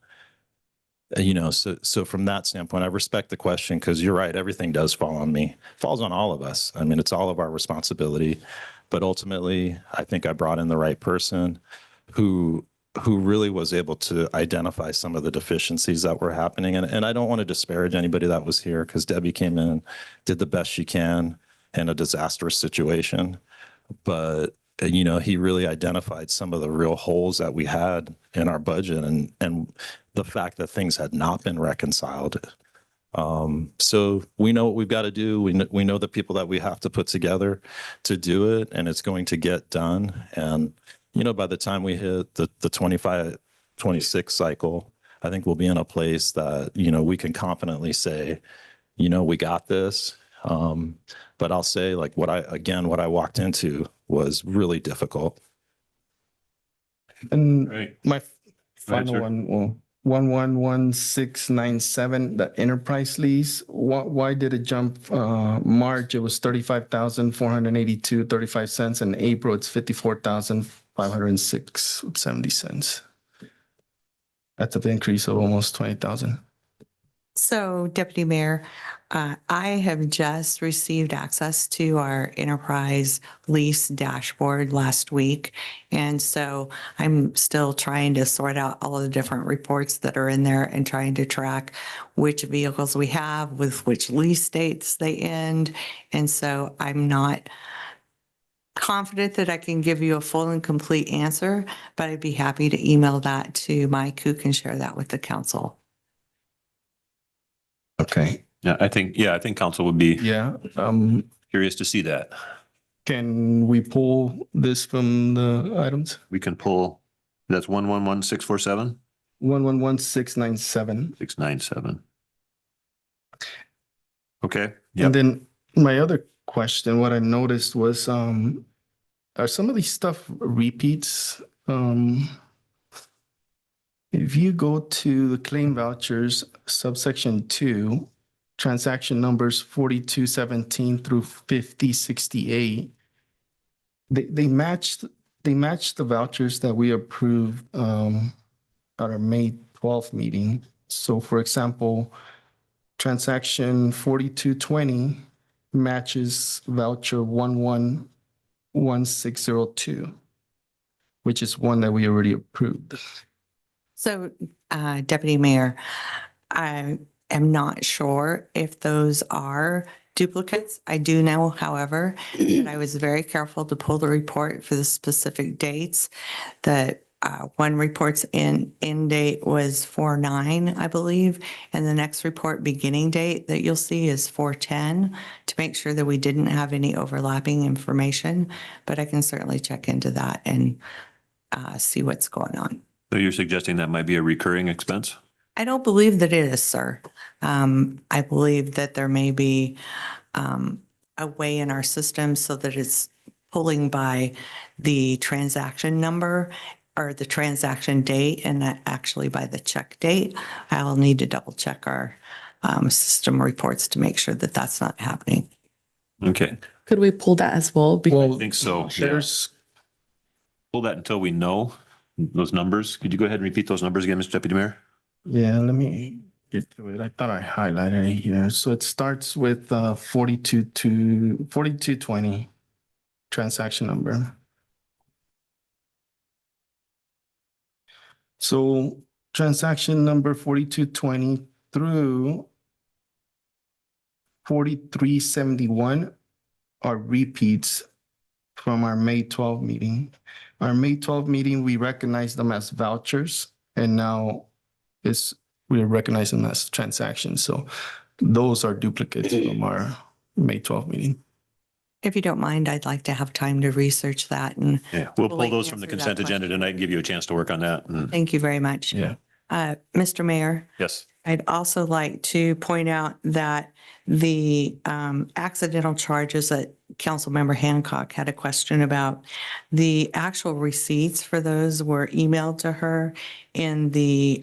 so from that standpoint, I respect the question because you're right. Everything does fall on me. It falls on all of us. I mean, it's all of our responsibility. But ultimately, I think I brought in the right person who really was able to identify some of the deficiencies that were happening. And I don't want to disparage anybody that was here because Debbie came in, did the best she can in a disastrous situation. But he really identified some of the real holes that we had in our budget and the fact that things had not been reconciled. So we know what we've got to do. We know the people that we have to put together to do it, and it's going to get done. And, by the time we hit the 25, 26 cycle, I think we'll be in a place that, we can confidently say, we got this. But I'll say what I walked into was really difficult. And Right. my final sir. one, 111697, the enterprise lease. Why did it jump? March, it was 35,482.35 cents, and April it's 54,506.70 cents. That's an increase of almost 20,000. So, Deputy Mayor, I have just received access to our enterprise lease dashboard last week. And so I'm still trying to sort out all of the different reports that are in there and trying to track which vehicles we have with which lease dates they end. And so I'm not confident that I can give you a full and complete answer, but I'd be happy to email that to Mike, who can share that with the council. Okay. Yeah, I think council would be Yeah. curious to see that. Can we pull this from the items? We can pull, that's 111647? 111697. 697. Okay. Yep. And then my other question, what I noticed was, are some of these stuff repeats? If you go to the claim vouchers, subsection 2, transaction numbers 4217 through 5068, they matched the vouchers that we approved at our May 12th meeting. So for example, transaction 4220 matches voucher 111602, which is one that we already approved. So, Deputy Mayor, I am not sure if those are duplicates. I do know, however, that I was very careful to pull the report for the specific dates that one report's end date was 4/9, I believe, and the next report beginning date that you'll see is 4/10 to make sure that we didn't have any overlapping information. But I can certainly check into that and see what's going on. So you're suggesting that might be a recurring expense? I don't believe that it is, sir. I believe that there may be a way in our system so that it's pulling by the transaction number or the transaction date and not actually by the check date. I'll need to double check our system reports to make sure that that's not happening. Okay, Could we pull that as well? I think so. Yeah. There's, Pull that until we know those numbers. Could you go ahead and repeat those numbers again, Mr. Deputy Mayor? yeah, let me get to it. I thought I highlighted it here. So it starts with 4220 transaction number. So transaction number 4220 through 4371 are repeats from our May 12 meeting. Our May 12 meeting, we recognize them as vouchers, and now we recognize them as transactions. So those are duplicates from our May 12 meeting. If you don't mind, I'd like to have time to research that. And Yeah, we'll pull Fully those from the answer that consent agenda question. tonight and give you a chance to work on that. thank you very much. Yeah. Mr. Mayor, Yes. I'd also like to point out that the accidental charges that Councilmember Hancock had a question about, the actual receipts for those were emailed to her in the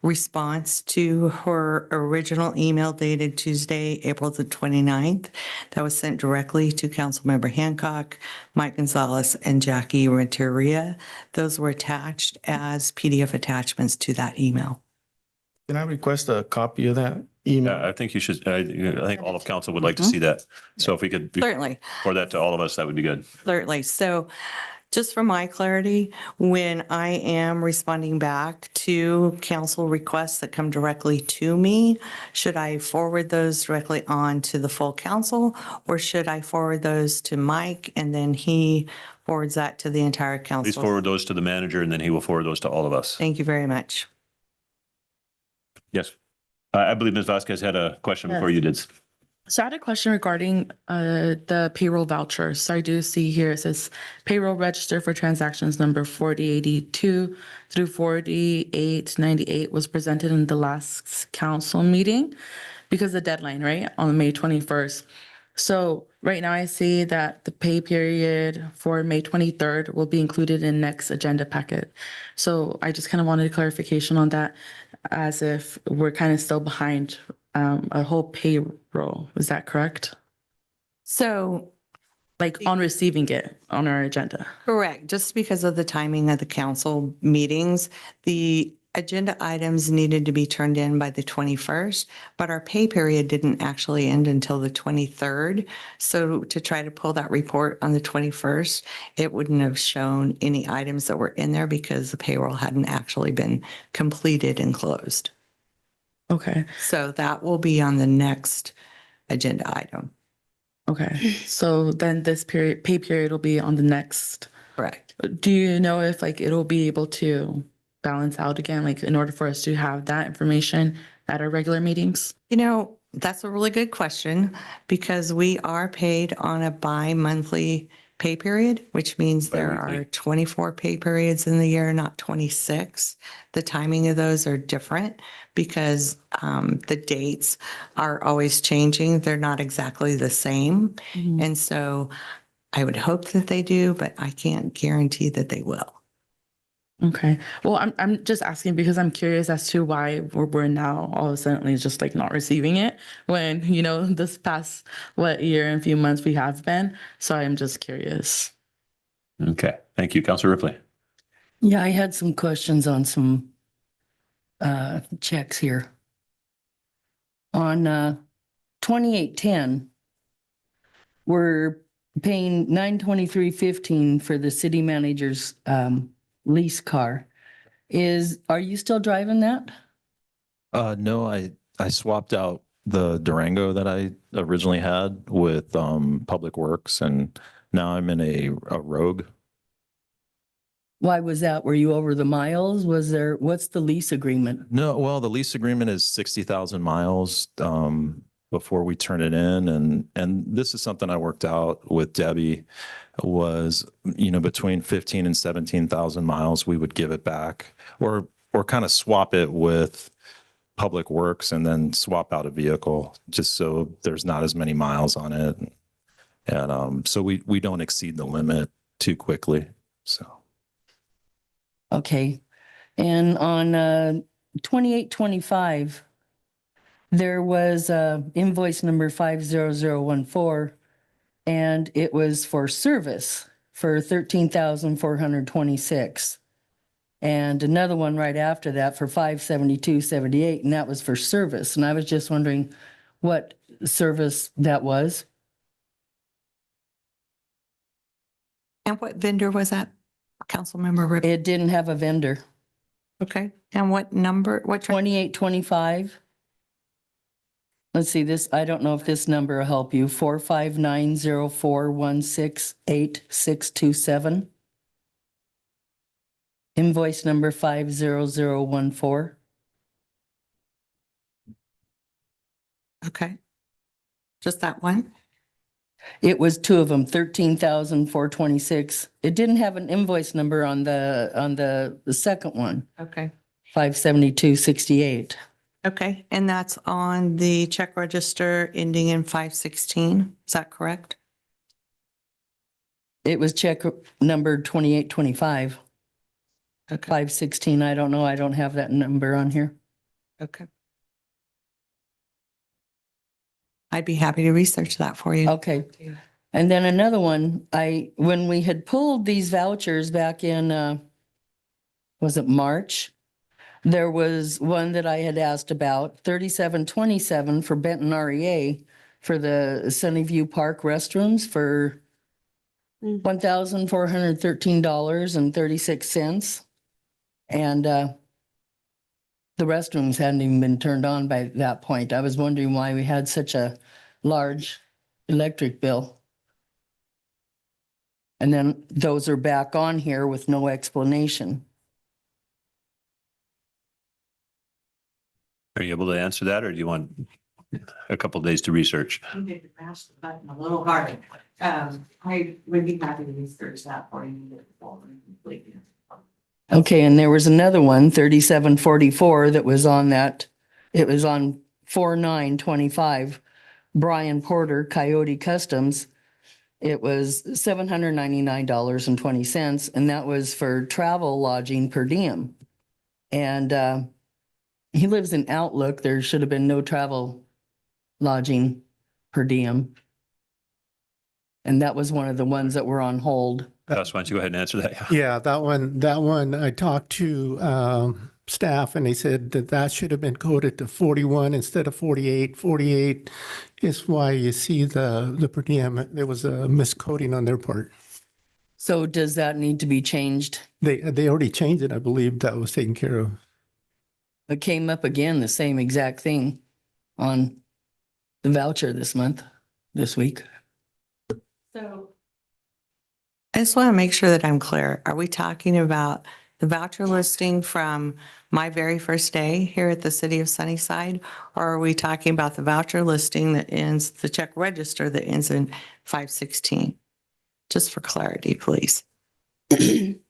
response to her original email dated Tuesday, April the 29th. That was sent directly to Councilmember Hancock, Mike Gonzalez, and Jackie Renteria. Those were attached as PDF attachments to that email. Can I request a copy of that email? Yeah, I think you should, I think all of council would like to see that. So if we could Certainly. forward that to all of us, that would be good. Certainly. So just for my clarity, when I am responding back to council requests that come directly to me, should I forward those directly on to the full council, or should I forward those to Mike and then he forwards that to the entire Please council? forward those to the manager and then he will forward those to all of us. Thank you very much. Yes. I believe Ms. Vasquez had a question before you did. So I had a question regarding the payroll voucher. So I do see here it says payroll register for transactions number 4082 through 4898 was presented in the last council meeting because the deadline, right, on May 21st. So right now I see that the pay period for May 23rd will be included in next agenda packet. So I just kind of wanted clarification on that, as if we're kind of still behind a whole payroll. Is that correct? So Like on receiving it on our agenda? correct, just because of the timing of the council meetings, the agenda items needed to be turned in by the 21st, but our pay period didn't actually end until the 23rd. So to try to pull that report on the 21st, it wouldn't have shown any items that were in there because the payroll hadn't actually been completed and closed. Okay, So that will be on the next agenda item. okay. So then this period, pay period will be on the next. Correct. Do you know if like it'll be able to balance out again, like in order for us to have that information at our regular meetings? You know, that's a really good question because we are paid on a bi-monthly pay period, which means there Bi-weekly. are 24 pay periods in the year, not 26. The timing of those are different because the dates are always changing. They're not exactly the same. And so I would hope that they do, but I can't guarantee that they will. Okay. Well, I'm just asking because I'm curious as to why we're now all of a sudden just like not receiving it when, you know, this past year and few months we have been. So I'm just curious. Okay. Thank you. Councilor Ripley. Yeah, I had some questions on some checks here. On 2810, we're paying $923.15 for the city manager's lease car. Are you still driving that? No, I swapped out the Durango that I originally had with Public Works, and now I'm in a Rogue. Why was that? Were you over the miles? Was there, what's the lease agreement? No, well, the lease agreement is 60,000 miles before we turn it in. And this is something I worked out with Debbie was, between 15 and 17,000 miles, we would give it back or kind of swap it with Public Works and then swap out a vehicle just so there's not as many miles on it. And so we don't exceed the limit too quickly. So. Okay. And on 2825, there was invoice number 50014, and it was for service for 13,426. And another one right after that for 57278, and that was for service. And I was just wondering what service that was. And what vendor was that? Councilmember Rip? It didn't have a vendor. Okay. And what number, what? 2825. Let's see this. I don't know if this number will help you. 45904168627. Invoice number 50014. Okay. Just that one? It was two of them, 13,426. It didn't have an invoice number on the second one, Okay. 57268. Okay. And that's on the check register ending in 516. Is that correct? It was check number 2825. Okay. 516. I don't know. I don't have that number on here. Okay. I'd be happy to research that for you. Okay. And then another one, when we had pulled these vouchers back in, was it March? There was one that I had asked about, 3727 for Benton REA for the Sunnyview Park restrooms for $1,413.36. And the restrooms hadn't even been turned on by that point. I was wondering why we had such a large electric bill. And then those are back on here with no explanation. Are you able to answer that, or do you want a couple days to research? You need to mash the button a little harder. I would be happy to research that for you. Okay, and there was another one, 3744, that was on that. It was on 4925, Brian Porter, Coyote Customs. It was $799.20, and that was for travel lodging per diem. And he lives in Outlook. There should have been no travel lodging per diem. And that was one of the ones that were on hold. Gus, why don't you go ahead and answer that? Yeah, that one, I talked to staff and they said that should have been coded to 41 instead of 48. 48 is why you see the per diem. There was a miscoding on their part. So does that need to be changed? They already changed it. I believe that was taken care of. It came up again, the same exact thing on the voucher this week. So I just want to make sure that I'm clear. Are we talking about the voucher listing from my very first day here at the city of Sunnyside? Or are we talking about the voucher listing that ends, the check register that ends in 516? Just for clarity, please. I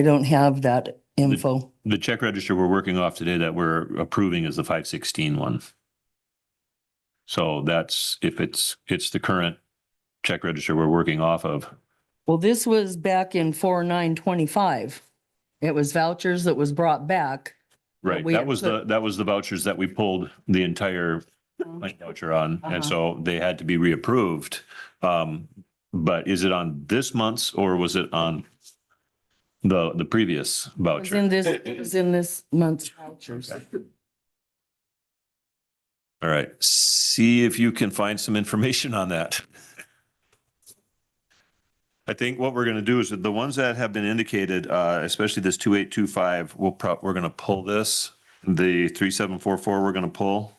don't have that info. The check register we're working off today that we're approving is the 516 one. So that's, if it's the current check register we're working off of. Well, this was back in 4925. It was vouchers that was brought back. Right, We that had was the vouchers that we pulled the entire voucher on, and so they had to be reapproved. But is it on this month's or was it on the previous It was in voucher? this month's vouchers. All right, see if you can find some information on that. I think what we're going to do is that the ones that have been indicated, especially this 2825, we're going to pull this. The 3744 we're going to pull.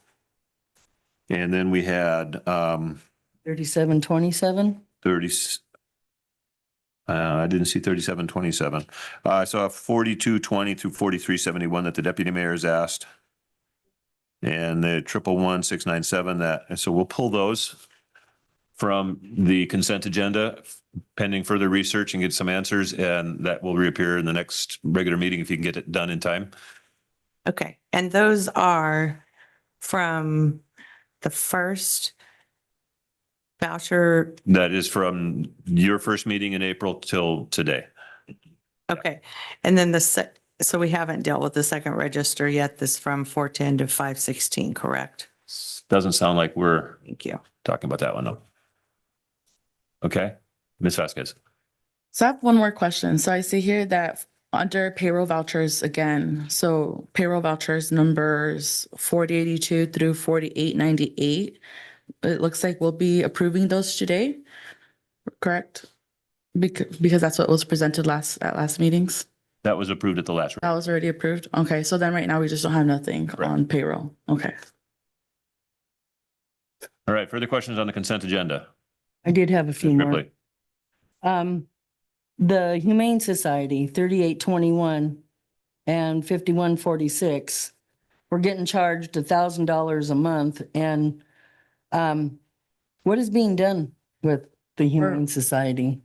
And then we had 3727. 30. I didn't see 3727. I saw 4220 through 4371 that the deputy mayor has asked. And the 111-697 that, and so we'll pull those from the consent agenda pending further research and get some answers, and that will reappear in the next regular meeting if you can get it done in time. Okay, and those are from the first voucher. That is from your first meeting in April till today. Okay, and then so we haven't dealt with the second register yet. This from 410 to 516, correct? Doesn't sound like we're Thank you. talking about that one, though. Okay, Ms. Vasquez. So I have one more question. So I see here that under payroll vouchers again, so payroll vouchers numbers 4082 through 4898. It looks like we'll be approving those today, correct? Because that's what was presented at last meetings. That was approved at the last. That was already approved. Okay, so then right now we just don't have nothing on payroll. Okay. All right, further questions on the consent agenda? I did have a few Ms. more. Ripley. The Humane Society, 3821 and 5146, we're getting charged $1,000 a month. And what is being done with the Humane Society?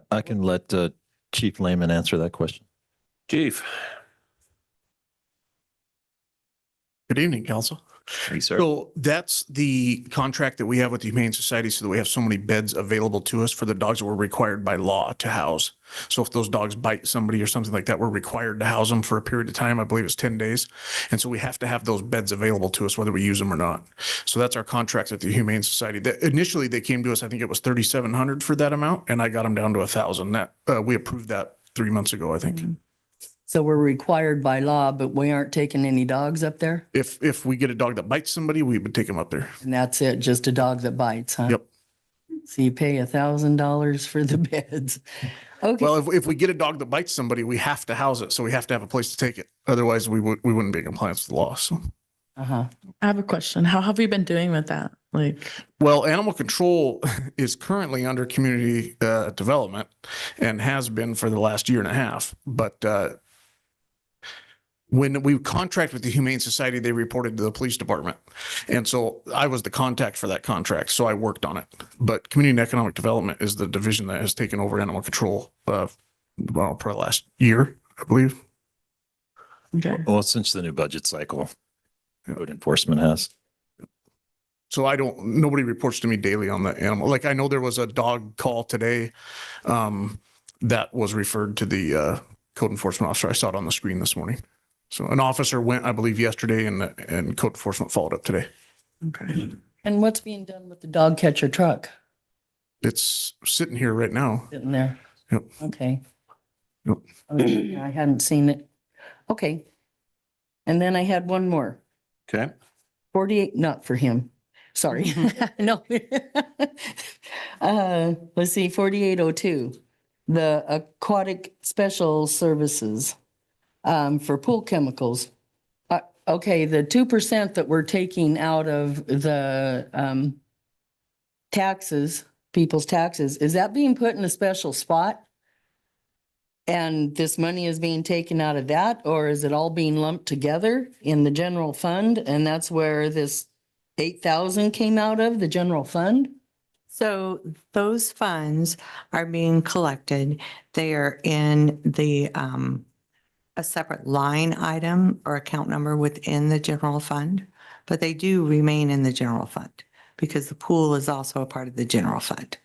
I can let Chief Lehman answer that question. Chief. Good evening, council. Thanks, sir. So that's the contract that we have with the Humane Society so that we have so many beds available to us for the dogs that we're required by law to house. So if those dogs bite somebody or something like that, we're required to house them for a period of time. I believe it's 10 days. And so we have to have those beds available to us, whether we use them or not. So that's our contract with the Humane Society. Initially, they came to us, I think it was 3,700 for that amount, and I got them down to 1,000. That we approved that 3 months ago, I think. So we're required by law, but we aren't taking any dogs up there? If we get a dog that bites somebody, we would take them up there. And that's it, just a dog that bites, huh? Yep. So you pay $1,000 for the beds. Okay. Well, if we get a dog that bites somebody, we have to house it. So we have to have a place to take it. Otherwise, we wouldn't be in compliance with the law. So. Uh-huh. I have a question. How have you been doing with that? Well, animal control is currently under community development and has been for the last year and a half. But when we contract with the Humane Society, they reported to the police department. And so I was the contact for that contract. So I worked on it. But community and economic development is the division that has taken over animal control, for the last year, I believe. Okay. Well, since the new budget cycle, code enforcement has. So nobody reports to me daily on the animal. Like I know there was a dog call today that was referred to the code enforcement officer. I saw it on the screen this morning. So an officer went, I believe, yesterday and code enforcement followed up today. Okay. And what's being done with the dog catcher truck It's sitting here right now. sitting there? Yep. Okay. Yep. I hadn't seen it. Okay. And then I had one more. Okay. 48, not for him. Sorry. No. Let's see, 4802, the aquatic special services for pool chemicals. Okay, the 2% that we're taking out of the taxes, people's taxes, is that being put in a special spot? And this money is being taken out of that, or is it all being lumped together in the general fund? And that's where this 8,000 came out of, the general fund? So those funds are being collected. They are in the a separate line item or account number within the general fund, but they do remain in the general fund because the pool is also a part of the general fund.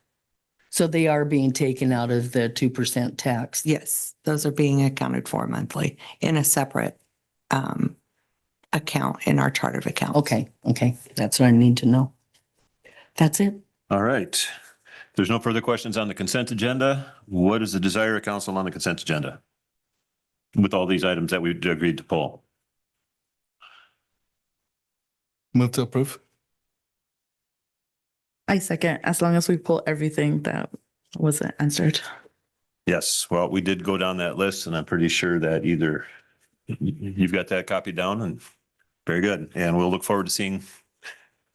So they are being taken out of the 2% tax? Yes, those are being accounted for monthly in a separate account in our chart of accounts. Okay, that's what I need to know. That's it. All right. There's no further questions on the consent agenda. What is the desire of council on the consent agenda? With all these items that we agreed to pull. Move to approve. I second, as long as we pull everything that wasn't answered. Yes, well, we did go down that list and I'm pretty sure that either you've got that copied down and very good. And we'll look forward to seeing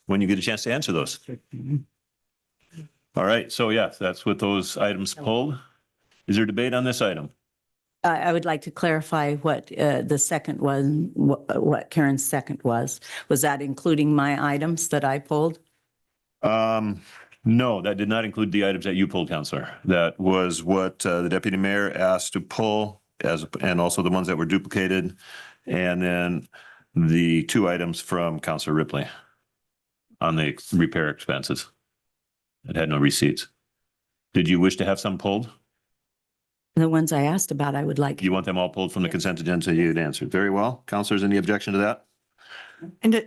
when you get a chance to answer those. All right, so yes, that's with those items pulled. Is there debate on this item? I would like to clarify what the second was, what Karen's second was. Was that including my items that I pulled? No, that did not include the items that you pulled, Counselor. That was what the deputy mayor asked to pull and also the ones that were duplicated. And then the two items from Counselor Ripley on the repair expenses. It had no receipts. Did you wish to have some pulled? The ones I asked about, I would like. You want them all pulled from the consent agenda? You'd answered. Very well. Counselors, any objection to that? And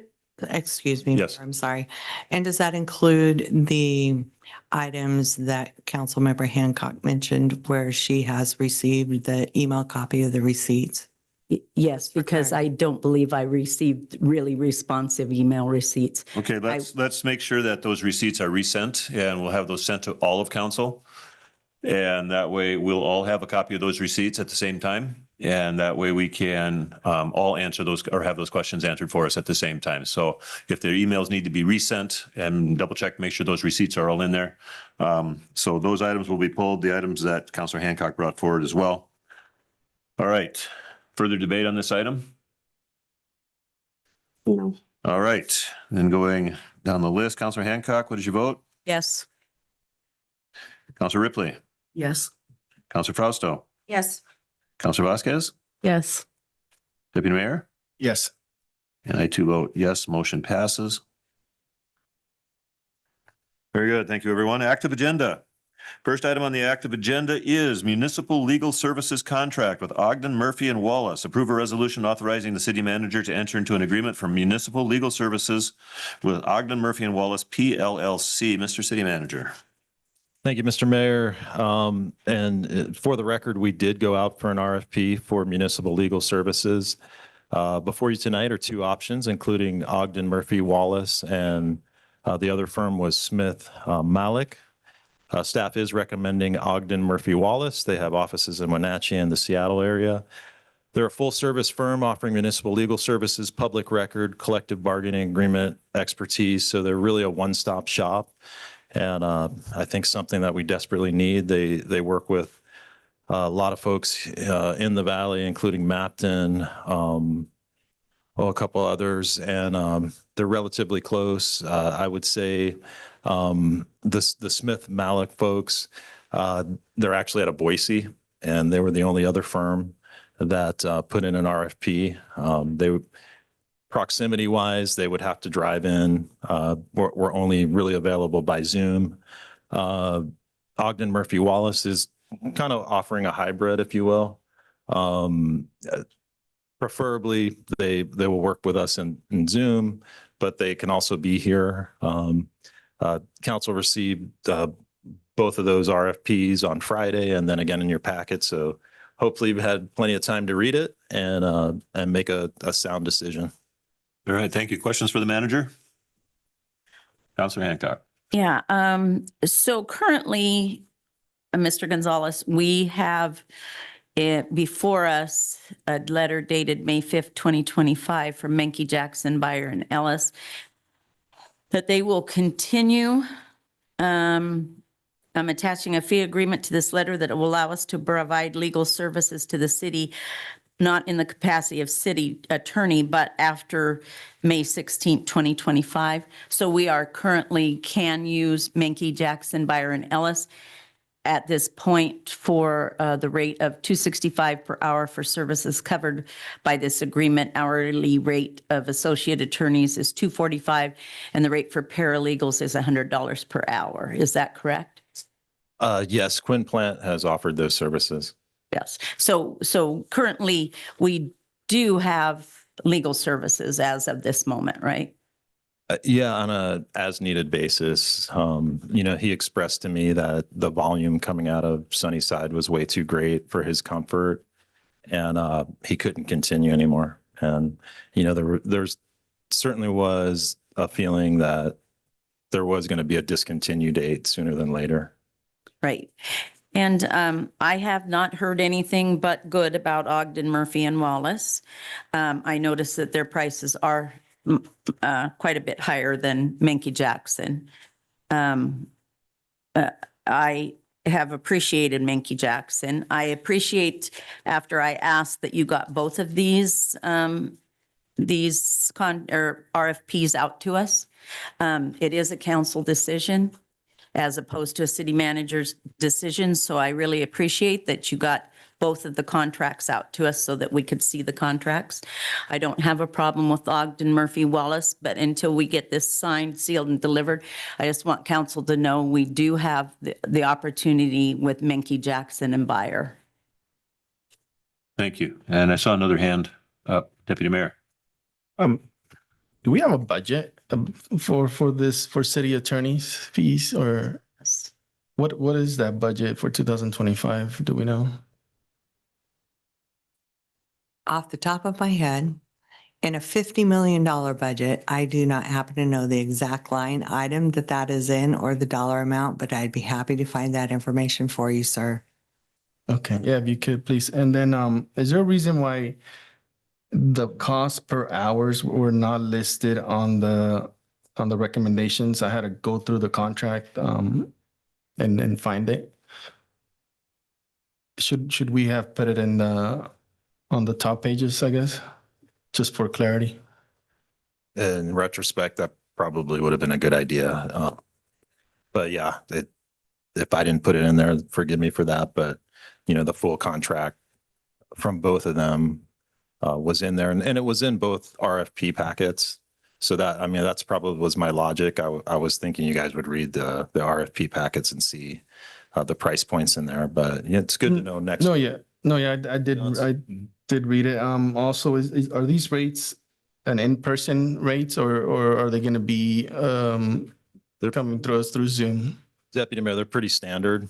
excuse me. Yes. I'm sorry. And does that include the items that Councilmember Hancock mentioned where she has received the email copy of the receipts? Yes, because I don't believe I received really responsive email receipts. Okay, let's make sure that those receipts are resent and we'll have those sent to all of council. And that way we'll all have a copy of those receipts at the same time. And that way we can all answer those or have those questions answered for us at the same time. So if their emails need to be resent and double check, make sure those receipts are all in there. So those items will be pulled, the items that Councilor Hancock brought forward as well. All right, further debate on this item? No. All right, then going down the list, Councilor Hancock, what did you vote? Yes. Councilor Ripley, Yes. Councilor Fausto, Yes. Councilor Vasquez, Yes. Deputy Mayor, Yes. and I too vote yes, motion passes. Very good. Thank you, everyone. Active agenda. First item on the active agenda is municipal legal services contract with Ogden, Murphy, and Wallace. Approve a resolution authorizing the city manager to enter into an agreement for municipal legal services with Ogden, Murphy, and Wallace PLLC. Mr. City Manager. Thank you, Mr. Mayor. For the record, we did go out for an RFP for municipal legal services. Before you tonight are two options, including Ogden, Murphy, Wallace, and the other firm was Smith Malik. Staff is recommending Ogden, Murphy, Wallace. They have offices in Wenatchee and the Seattle area. They're a full-service firm offering municipal legal services, public record, collective bargaining agreement expertise. So they're really a one-stop shop. And I think something that we desperately need. They work with a lot of folks in the valley, including Mapton, a couple others, and they're relatively close. I would say the Smith Malik folks, they're actually out of Boise, and they were the only other firm that put in an RFP. Proximity wise, they would have to drive in. We're only really available by Zoom. Ogden, Murphy, Wallace is kind of offering a hybrid, if you will. Preferably, they will work with us in Zoom, but they can also be here. Council received both of those RFPs on Friday and then again in your packet. So hopefully you've had plenty of time to read it and make a sound decision. All right, thank you. Questions for the manager? Councilor Hancock. Yeah. So currently, Mr. Gonzalez, we have before us a letter dated May 5th, 2025 from Menke, Jackson, Byer, and Ellis that they will continue. I'm attaching a fee agreement to this letter that will allow us to provide legal services to the city, not in the capacity of city attorney, but after May 16th, 2025. So we are currently can use Menke, Jackson, Byer, and Ellis at this point for the rate of $265 per hour for services covered by this agreement. Hourly rate of associate attorneys is $245, and the rate for paralegals is $100 per hour. Is that correct? Yes, Quinn Plant has offered those services. Yes. So currently we do have legal services as of this moment, right? Yeah, on a as needed basis. He expressed to me that the volume coming out of Sunnyside was way too great for his comfort, and he couldn't continue anymore. And there's certainly was a feeling that there was going to be a discontinue date sooner than later. Right. And I have not heard anything but good about Ogden, Murphy, and Wallace. I noticed that their prices are quite a bit higher than Menke Jackson. I have appreciated Menke Jackson. I appreciate after I asked that you got both of these RFPs out to us. It is a council decision as opposed to a city manager's decision. So I really appreciate that you got both of the contracts out to us so that we could see the contracts. I don't have a problem with Ogden Murphy Wallace, but until we get this signed, sealed, and delivered, I just want council to know we do have the opportunity with Menke Jackson and Buyer. Thank you. And I saw another hand up, Deputy Mayor. Do we have a budget for this, for city attorney's fees, or what is that budget for 2025? Do we know? Off the top of my head, in a $50 million budget, I do not happen to know the exact line item that is in or the dollar amount, but I'd be happy to find that information for you, sir. Okay, yeah, if you could, please. And then, is there a reason why the cost per hours were not listed on the recommendations? I had to go through the contract, and find it. Should we have put it in on the top pages, I guess, just for clarity? In retrospect, that probably would have been a good idea. But yeah, if I didn't put it in there, forgive me for that. But, the full contract from both of them was in there, and it was in both RFP packets. So that's probably was my logic. I was thinking you guys would read the RFP packets and see the price points in there, but it's good to know next. No, yeah, I did read it. Also, are these rates an in-person rates, or are they going to be they're coming through us through Zoom? Deputy Mayor, they're pretty standard.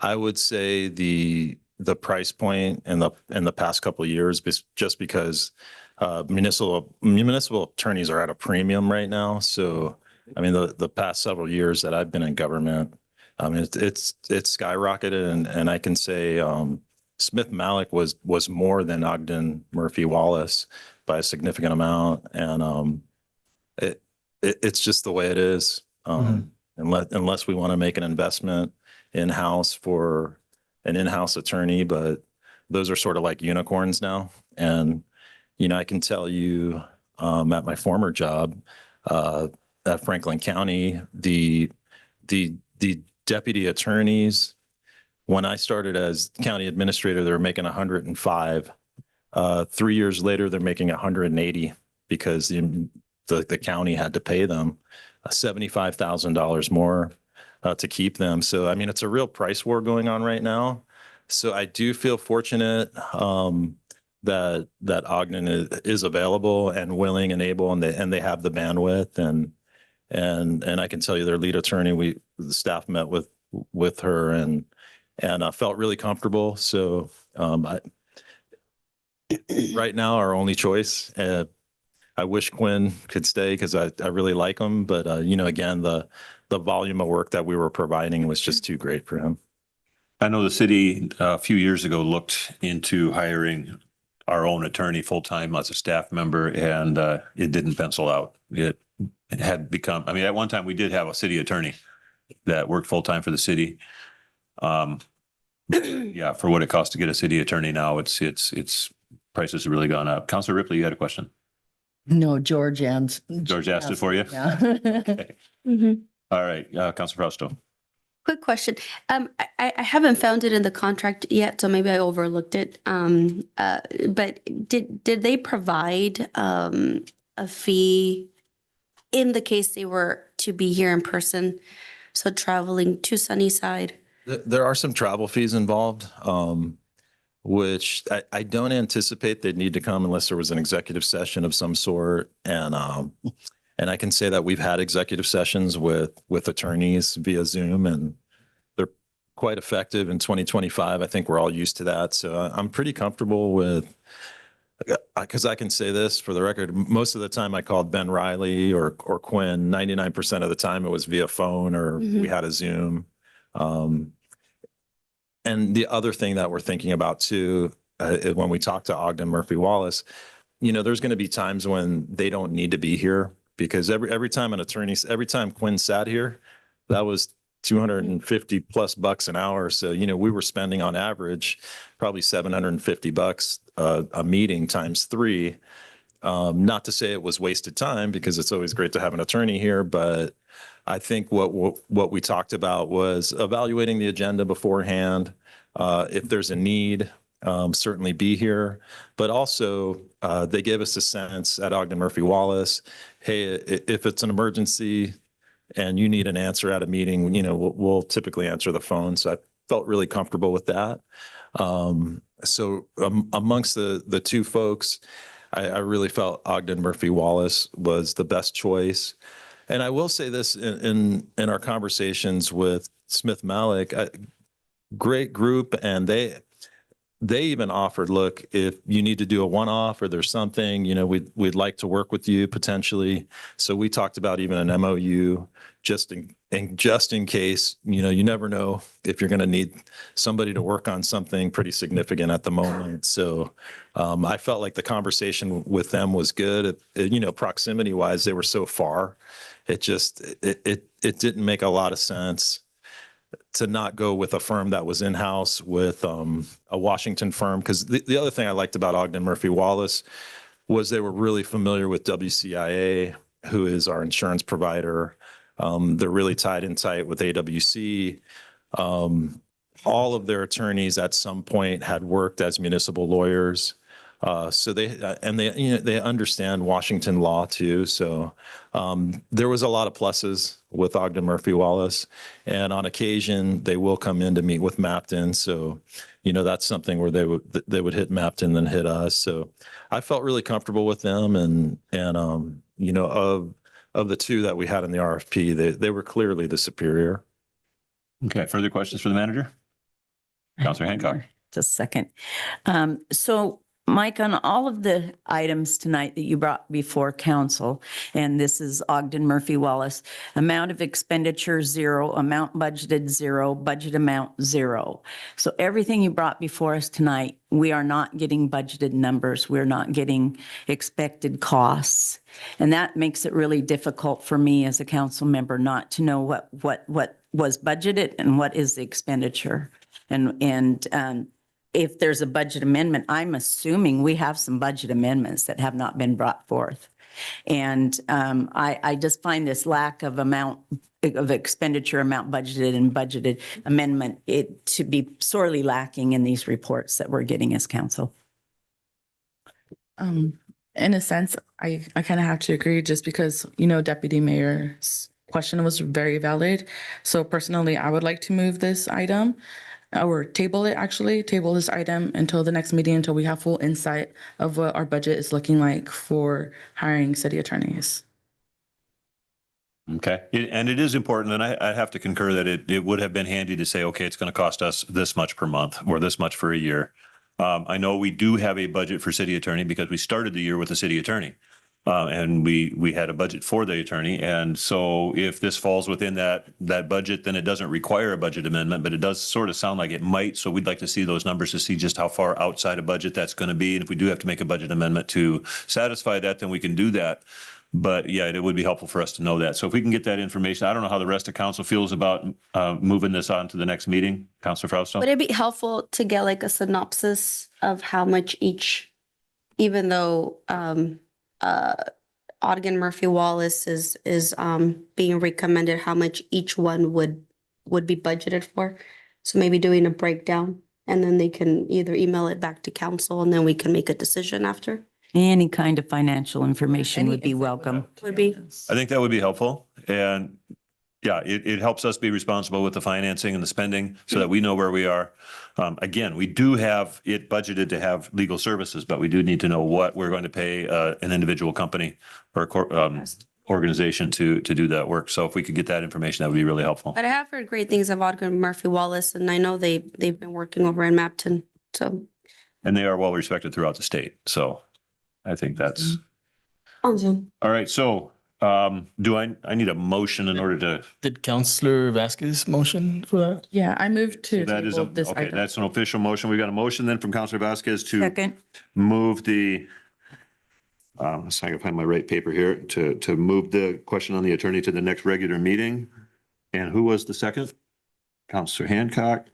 I would say the price point in the past couple of years, just because municipal attorneys are at a premium right now. So, the past several years that I've been in government, it's skyrocketed, and I can say Smith Malik was more than Ogden Murphy Wallace by a significant amount, and it's just the way it is. Unless we want to make an investment in-house for an in-house attorney, but those are sort of like unicorns now. And I can tell you at my former job at Franklin County, the deputy attorneys, when I started as county administrator, they were making 105. 3 years later, they're making 180 because the county had to pay them $75,000 more to keep them. So, it's a real price war going on right now. So I do feel fortunate that Ogden is available and willing and able, and they have the bandwidth, and I can tell you their lead attorney, the staff met with her and felt really comfortable. So right now, our only choice. I wish Quinn could stay because I really like him, but again, the volume of work that we were providing was just too great for him. I know the city a few years ago looked into hiring our own attorney full-time as a staff member, and it didn't pencil out. It had become, at one time we did have a city attorney that worked full-time for the city. Yeah, for what it costs to get a city attorney now, it's prices have really gone up. Councilor Ripley, you had a question? No, George asked it for you? Yeah. Okay. Mhm. All right, Councilor Fausto. Quick question. I haven't found it in the contract yet, so maybe I overlooked it. But did they provide a fee in the case they were to be here in person? So traveling to Sunnyside? There are some travel fees involved, which I don't anticipate they'd need to come unless there was an executive session of some sort. And I can say that we've had executive sessions with attorneys via Zoom, and they're quite effective in 2025. I think we're all used to that. So I'm pretty comfortable with, because I can say this for the record, most of the time I called Ben Riley or Quinn, 99% of the time it was via phone or we had a Zoom. And the other thing that we're thinking about too, when we talk to Ogden Murphy Wallace, there's going to be times when they don't need to be here, because every time every time Quinn sat here, that was $250+ an hour. So, we were spending on average probably $750 a meeting times 3. Not to say it was wasted time, because it's always great to have an attorney here, but I think what we talked about was evaluating the agenda beforehand. If there's a need, certainly be here. But also, they gave us a sense at Ogden Murphy Wallace, hey, if it's an emergency and you need an answer at a meeting, we'll typically answer the phone. So I felt really comfortable with that. So amongst the two folks, I really felt Ogden Murphy Wallace was the best choice. And I will say this in our conversations with Smith Malik, great group, and they even offered, look, if you need to do a one-off or there's something, we'd like to work with you potentially. So we talked about even an MOU just in case, you never know if you're going to need somebody to work on something pretty significant at the moment. So I felt like the conversation with them was good. Proximity wise, they were so far. It didn't make a lot of sense to not go with a firm that was in-house with a Washington firm. Because the other thing I liked about Ogden Murphy Wallace was they were really familiar with WCIA, who is our insurance provider. They're really tied in tight with AWC. All of their attorneys at some point had worked as municipal lawyers. So they understand Washington law too. So there was a lot of pluses with Ogden Murphy Wallace, and on occasion they will come in to meet with Mapton. So that's something where they would hit Mapton, then hit us. So I felt really comfortable with them, and of the two that we had in the RFP, they were clearly the superior. Okay. Further questions for the manager? Councilor Hancock. Just a second. So Mike, on all of the items tonight that you brought before council, and this is Ogden Murphy Wallace, amount of expenditure 0, amount budgeted 0, budget amount 0. So everything you brought before us tonight, we are not getting budgeted numbers. We're not getting expected costs. And that makes it really difficult for me as a council member not to know what was budgeted and what is the expenditure. And if there's a budget amendment, I'm assuming we have some budget amendments that have not been brought forth. And I just find this lack of amount of expenditure, amount budgeted and budgeted amendment, it to be sorely lacking in these reports that we're getting as council. In a sense, I kind of have to agree, just because, Deputy Mayor's question was very valid. So personally, I would like to move this item, or table this item until the next meeting, until we have full insight of what our budget is looking like for hiring city attorneys. Okay. And it is important, and I have to concur that it would have been handy to say, okay, it's going to cost us this much per month or this much for a year. I know we do have a budget for city attorney because we started the year with a city attorney. And we had a budget for the attorney. And so if this falls within that budget, then it doesn't require a budget amendment, but it does sort of sound like it might. So we'd like to see those numbers to see just how far outside of budget that's going to be. And if we do have to make a budget amendment to satisfy that, then we can do that. But yeah, it would be helpful for us to know that. So if we can get that information, I don't know how the rest of council feels about moving this on to the next meeting. Councilor Frausto? Would it be helpful to get like a synopsis of how much each, even though Ogden Murphy Wallace is being recommended, how much each one would be budgeted for? So maybe doing a breakdown, and then they can either email it back to council, and then we can make a decision after. Any kind of financial information would be welcome. Would be. I think that would be helpful. And yeah, it helps us be responsible with the financing and the spending so that we know where we are. Again, we do have it budgeted to have legal services, but we do need to know what we're going to pay an individual company or organization to do that work. So if we could get that information, that would be really helpful. But I have heard great things of Ogden Murphy Wallace, and I know they've been working over in Mapton. So. And they are well respected throughout the state. So I think that's. Awesome. All right. So do I need a motion in order to? Did Councilor Vasquez motion for that? Yeah, I moved to That is, table this okay, item. that's an official motion. We got a motion then from Councilor Vasquez to Second. move the, so I can find my right paper here, to move the question on the attorney to the next regular meeting. And who was the second? Counselor Hancock.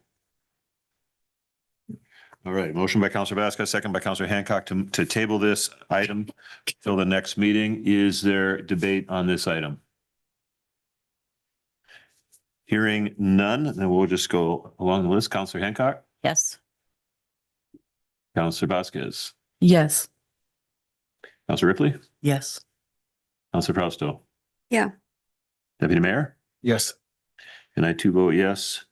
All right, motion by Counselor Vasquez, second by Counselor Hancock to table this item till the next meeting. Is there debate on this item? Hearing none, then we'll just go along the list. Counselor Hancock, Yes. Counselor Vasquez, Yes. Counselor Ripley, Yes. Counselor Fausto, Yeah. Deputy Mayor, Yes. and I too vote yes.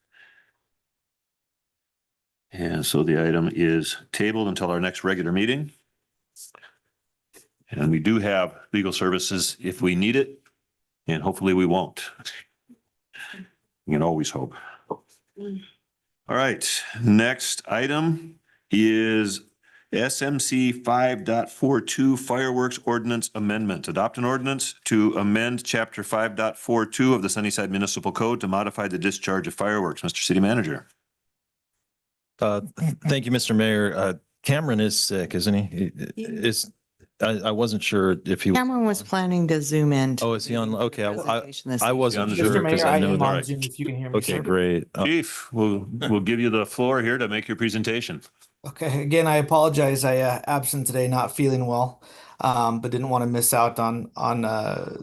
And so the item is tabled until our next regular meeting. And we do have legal services if we need it, and hopefully we won't. You can always hope. All right, next item is SMC 5.42 Fireworks Ordinance Amendment. Adopt an ordinance to amend Chapter 5.42 of the Sunnyside Municipal Code to modify the discharge of fireworks. Mr. City Manager. Thank you, Mr. Mayor. Cameron is sick, isn't he? I wasn't sure if he. Cameron was planning to zoom in. Oh, is he on? Okay, Presentation this I wasn't evening. sure Mr. because Mayor, I I know am on that. Zoom if you can hear me, Okay, sir. great. Chief, we'll give you the floor here to make your presentation. Okay, again, I apologize. I absent today, not feeling well, but didn't want to miss out on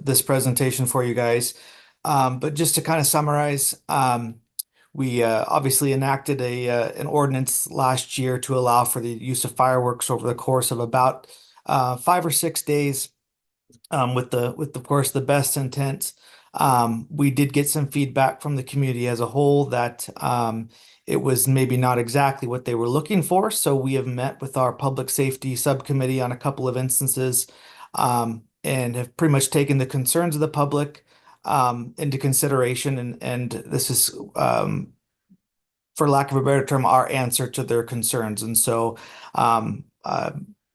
this presentation for you guys. But just to kind of summarize, we obviously enacted an ordinance last year to allow for the use of fireworks over the course of about 5 or 6 days, with of course the best intent. We did get some feedback from the community as a whole that it was maybe not exactly what they were looking for. So we have met with our public safety subcommittee on a couple of instances, and have pretty much taken the concerns of the public into consideration. And this is, for lack of a better term, our answer to their concerns. And so I'm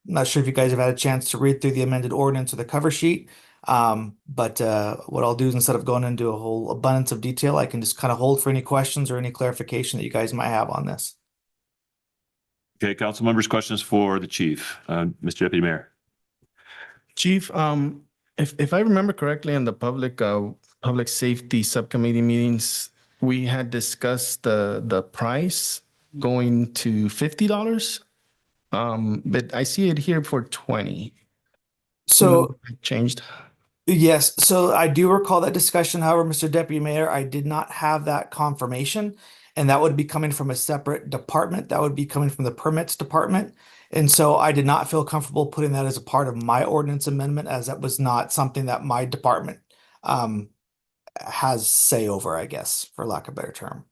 not sure if you guys have had a chance to read through the amended ordinance or the cover sheet. But what I'll do is, instead of going into a whole abundance of detail, I can just kind of hold for any questions or any clarification that you guys might have on this. Okay, council members, questions for the chief. Mr. Deputy Mayor. Chief, if I remember correctly, in the public safety subcommittee meetings, we had discussed the price going to $50. But I see it here for 20. So It changed. yes, so I do recall that discussion. However, Mr. Deputy Mayor, I did not have that confirmation, and that would be coming from a separate department. That would be coming from the permits department. And so I did not feel comfortable putting that as a part of my ordinance amendment, as that was not something that my department has say over, I guess, for lack of a better term.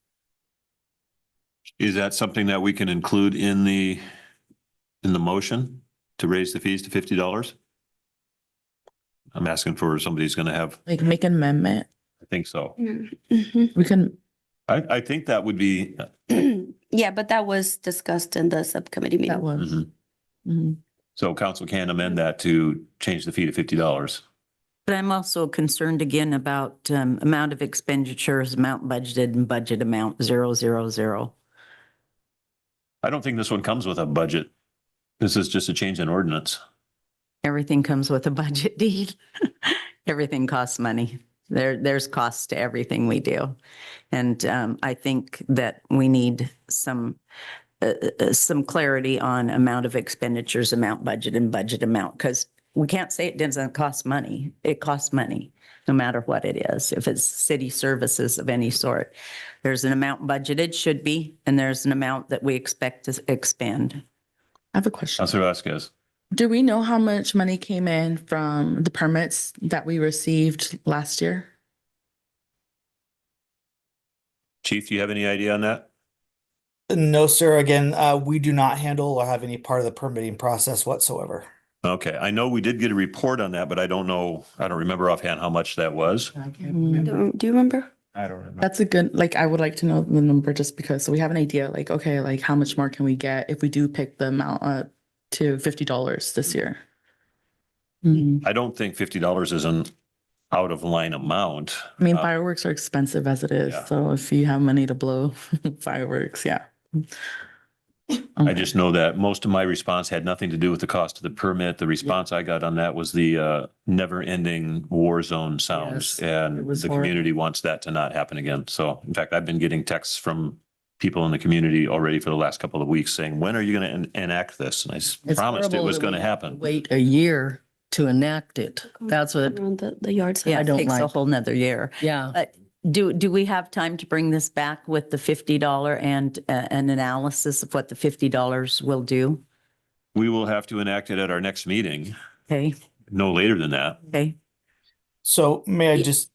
Is that something that we can include in the motion to raise the fees to $50? I'm asking for somebody who's going to have, Like make an amendment. I think so. Mhm. We can, I think that would be, Yeah, but that was discussed in the subcommittee meeting. that was. Mhm. Mhm. So council can amend that to change the fee to $50. But I'm also concerned again about amount of expenditures, amount budgeted, and budget amount 000. I don't think this one comes with a budget. This is just a change in ordinance. Everything comes with a budget deed. Everything costs money. There's costs to everything we do. And I think that we need some clarity on amount of expenditures, amount budget, and budget amount, because we can't say it doesn't cost money. It costs money, no matter what it is. If it's city services of any sort, there's an amount budgeted, should be, and there's an amount that we expect to expend. I have a question. Councilor Vasquez. Do we know how much money came in from the permits that we received last year? Chief, do you have any idea on that? No, sir. Again, we do not handle or have any part of the permitting process whatsoever. Okay, I know we did get a report on that, but I don't remember offhand how much that was. Do you remember? I don't remember. That's a good, like, I would like to know the number just because, so we have an idea, like, okay, like how much more can we get if we do pick the amount up to $50 this year? I don't think $50 is an out of line amount. I mean, fireworks are expensive as it is, yeah. so if you have money to blow fireworks, yeah. I just know that most of my response had nothing to do with the cost of the permit. The response I got on that was the never-ending war zone sounds. Yes, it And was the horrible. community wants that to not happen again. So in fact, I've been getting texts from people in the community already for the last couple of weeks saying, when are you going to enact this? And I It's promised it horrible was that going to we have happen. Wait a year to enact it. That's what, Around the yard sale. Yeah, I it don't takes a like. whole nother year. yeah. But do we have time to bring this back with the $50 and an analysis of what the $50 will do? We will have to enact it at our next meeting, Okay, no later than that. okay. So may I Ye- just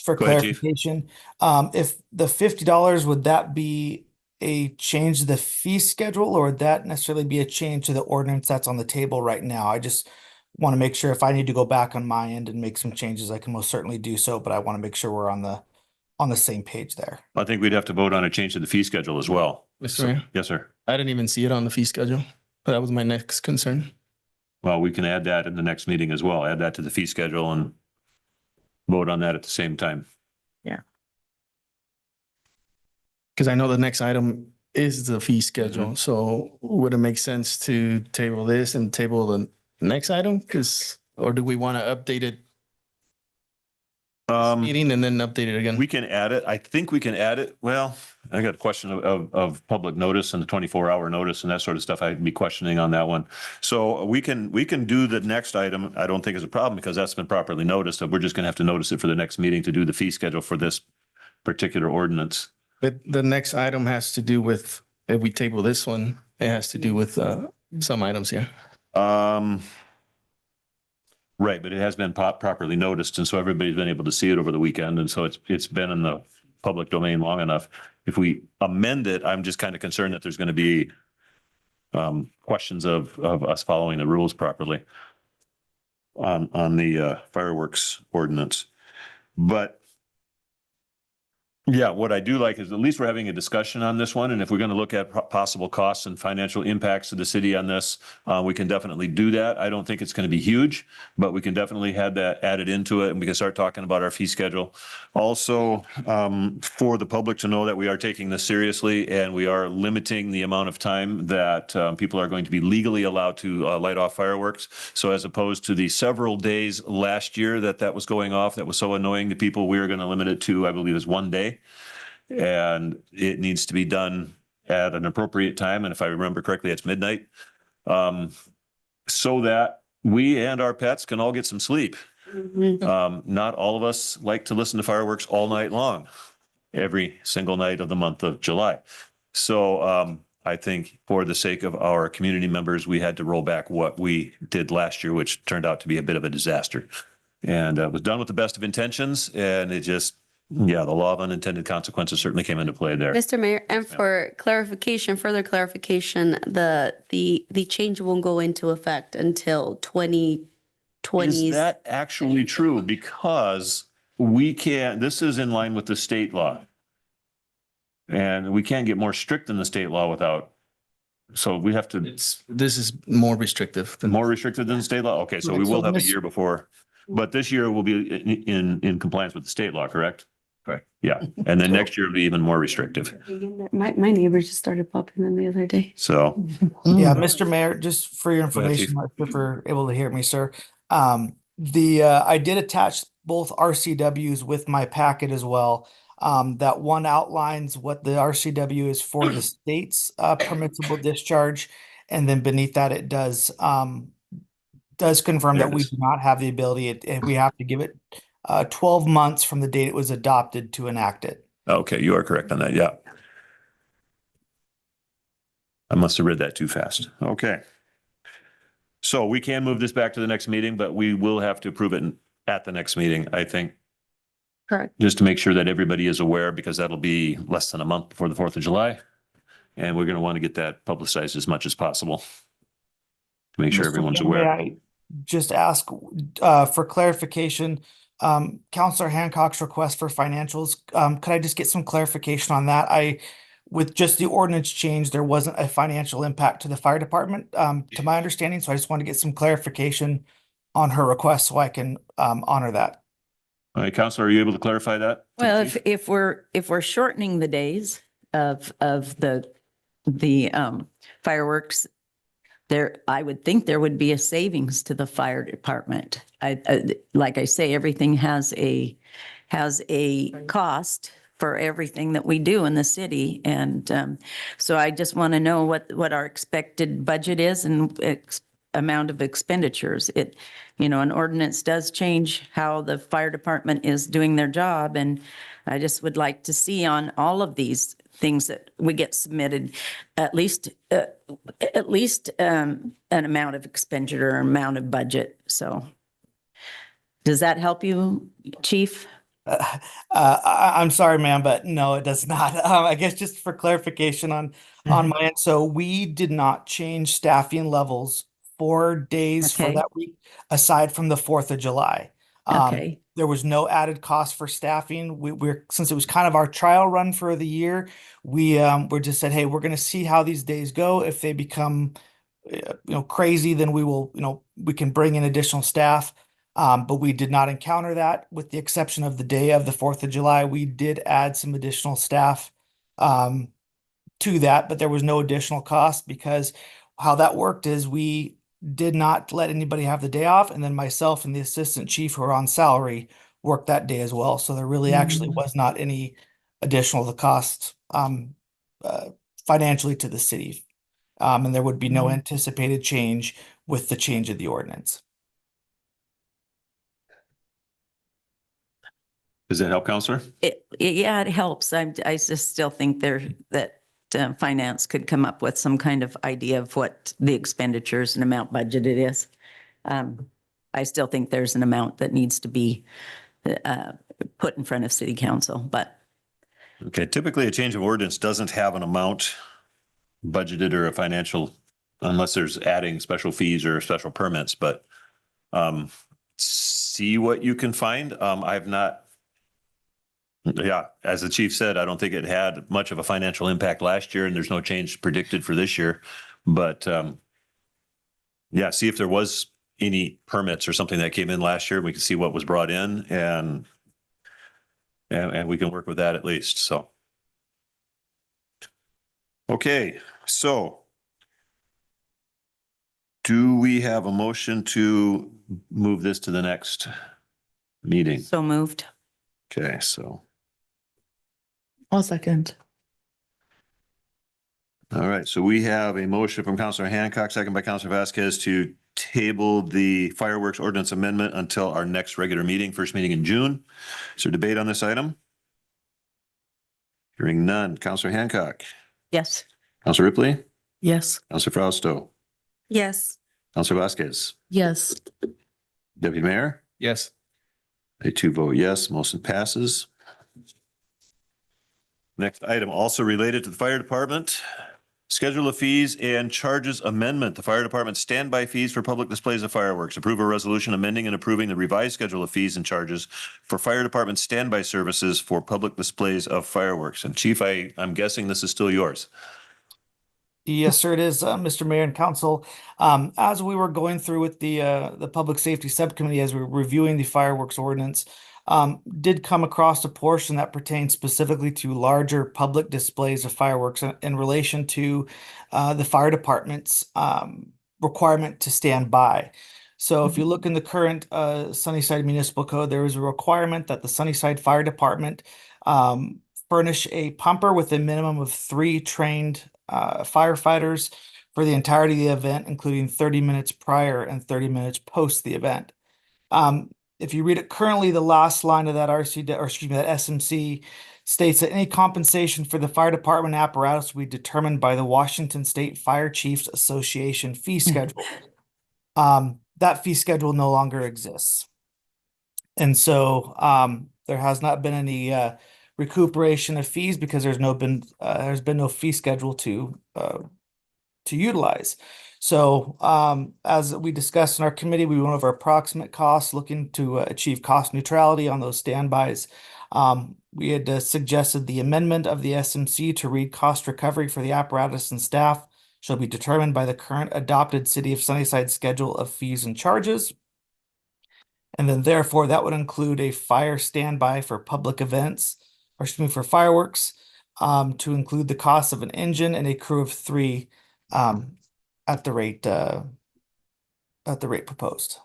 for Go ahead, Chief. clarification, if the $50, would that be a change to the fee schedule, or would that necessarily be a change to the ordinance that's on the table right now? I just want to make sure if I need to go back on my end and make some changes, I can most certainly do so, but I want to make sure we're on the same page there. I think we'd have to vote on a change to the fee schedule as well. Mr. Mayor, Yes, sir. I didn't even see it on the fee schedule. That was my next concern. Well, we can add that in the next meeting as well. Add that to the fee schedule and vote on that at the same time. Because I know the next item is the fee schedule. So would it make sense to table this and table the next item? Because, or do we want to update it meeting and then update it again? We can add it. I think we can add it. Well, I got a question of public notice and the 24-hour notice and that sort of stuff. I'd be questioning on that one. So we can do the next item. I don't think is a problem because that's been properly noticed. We're just going to have to notice it for the next meeting to do the fee schedule for this particular ordinance. But the next item has to do with, if we table this one, it has to do with some items here. Right, but it has been properly noticed, and so everybody's been able to see it over the weekend, and so it's been in the public domain long enough. If we amend it, I'm just kind of concerned that there's going to be questions of us following the rules properly on the fireworks ordinance. But yeah, what I do like is at least we're having a discussion on this one. And if we're going to look at possible costs and financial impacts to the city on this, we can definitely do that. I don't think it's going to be huge, but we can definitely have that added into it and we can start talking about our fee schedule. Also, for the public to know that we are taking this seriously and we are limiting the amount of time that people are going to be legally allowed to light off fireworks. So as opposed to the several days last year that was going off, that was so annoying to people, we are going to limit it to, I believe, is 1 day. And it needs to be done at an appropriate time. And if I remember correctly, it's midnight. So that we and our pets can all get some sleep. Not all of us like to listen to fireworks all night long, every single night of the month of July. So I think for the sake of our community members, we had to roll back what we did last year, which turned out to be a bit of a disaster. And it was done with the best of intentions. And it just, yeah, the law of unintended consequences certainly came into play there. Mr. Mayor, and for clarification, further clarification, the change won't go into effect until 2020. Is that actually true? Because we can't, this is in line with the state law. And we can't get more strict than the state law without, so we have to. This is more restrictive than. More restricted than the state law? Okay, so we Right, so will have a this- year before, but this year will be in compliance with the state law, correct? Correct. Yeah, and then next year will be even more restrictive. My neighbors just started popping them the other day. So, Yeah, Mr. Mayor, just for your Go ahead, Chief. information, not sure if you're able to hear me, sir. I did attach both RCWs with my packet as well. That one outlines what the RCW is for the state's permissible discharge. And then beneath that, it does confirm There that it we is. do not have the ability, and we have to give it 12 months from the date it was adopted to enact it. okay, you are correct on that, yeah. I must have read that too fast. Okay. So we can move this back to the next meeting, but we will have to approve it at the next meeting, I think. Correct. Just to make sure that everybody is aware, because that'll be less than a month before the 4th of July. And we're going to want to get that publicized as much as possible to make sure Mr. everyone's Mayor, may aware. I just ask for clarification, Counselor Hancock's request for financials, could I just get some clarification on that? With just the ordinance change, there wasn't a financial impact to the fire department, to my understanding, so I just want to get some clarification on her request so I can honor that. All right, Counselor, are you able to clarify that? Well, if we're shortening the days of the the fireworks, I would think there would be a savings to the fire department. Like I say, everything has a cost for everything that we do in the city. And so I just want to know what our expected budget is and amount of expenditures. An ordinance does change how the fire department is doing their job. And I just would like to see on all of these things that we get submitted, at least an amount of expenditure or amount of budget. So does that help you, Chief? I'm sorry, ma'am, but no, it does not. I guess just for clarification on my end, so we did not change staffing levels 4 days for Okay. that week, aside from the 4th of July. Okay. There was no added cost for staffing. We're since it was kind of our trial run for the year, we just said, hey, we're going to see how these days go. If they become crazy, then we will, we can bring in additional staff. But we did not encounter that, with the exception of the day of the 4th of July. We did add some additional staff to that, but there was no additional cost, because how that worked is we did not let anybody have the day off, and then myself and the assistant chief, who are on salary, worked that day as well. So there really actually was not any additional the cost financially to the city. And there would be no anticipated change with the change of the ordinance. Does that help, Counselor? Yeah, it helps. I just still think that finance could come up with some kind of idea of what the expenditures and amount budgeted is. I still think there's an amount that needs to be put in front of city council, but. Okay, typically a change of ordinance doesn't have an amount budgeted or a financial, unless there's adding special fees or special permits, but see what you can find. I've not, as the chief said, I don't think it had much of a financial impact last year, and there's no change predicted for this year. But see if there was any permits or something that came in last year. We can see what was brought in, and we can work with that at least. So, okay, so do we have a motion to move this to the next meeting? So moved. Okay, so. I'll second. All right, so we have a motion from Councilor Hancock, second by Councilor Vasquez, to table the fireworks ordinance amendment until our next regular meeting, first meeting in June. Is there debate on this item? Hearing none. Councilor Hancock. Yes. Councilor Ripley. Yes. Councilor Frausto. Yes. Councilor Vasquez. Yes. Deputy Mayor. Yes. I too vote yes. Motion passes. Next item, also related to the fire department. Schedule of fees and charges amendment. The fire department standby fees for public displays of fireworks. Approve a resolution amending and approving the revised schedule of fees and charges for fire department standby services for public displays of fireworks. And Chief, I'm guessing this is still yours. Yes, sir, it is, Mr. Mayor and Council. As we were going through with the Public Safety Subcommittee, as we were reviewing the fireworks ordinance, did come across a portion that pertains specifically to larger public displays of fireworks in relation to the fire department's requirement to stand by. So if you look in the current Sunnyside Municipal Code, there is a requirement that the Sunnyside Fire Department furnish a pumper with a minimum of 3 trained firefighters for the entirety of the event, including 30 minutes prior and 30 minutes post the event. If you read it currently, the last line of that that SMC states that any compensation for the fire department apparatus will be determined by the Washington State Fire Chiefs Association fee schedule. That fee schedule no longer exists. And so there has not been any recuperation of fees, because there's been no fee schedule to utilize. So as we discussed in our committee, we went over approximate costs, looking to achieve cost neutrality on those standbys. We had suggested the amendment of the SMC to read cost recovery for the apparatus and staff shall be determined by the current adopted City of Sunnyside schedule of fees and charges. And then therefore that would include a fire standby for public events, or excuse me, for fireworks. to include the cost of an engine and a crew of 3 at the rate proposed.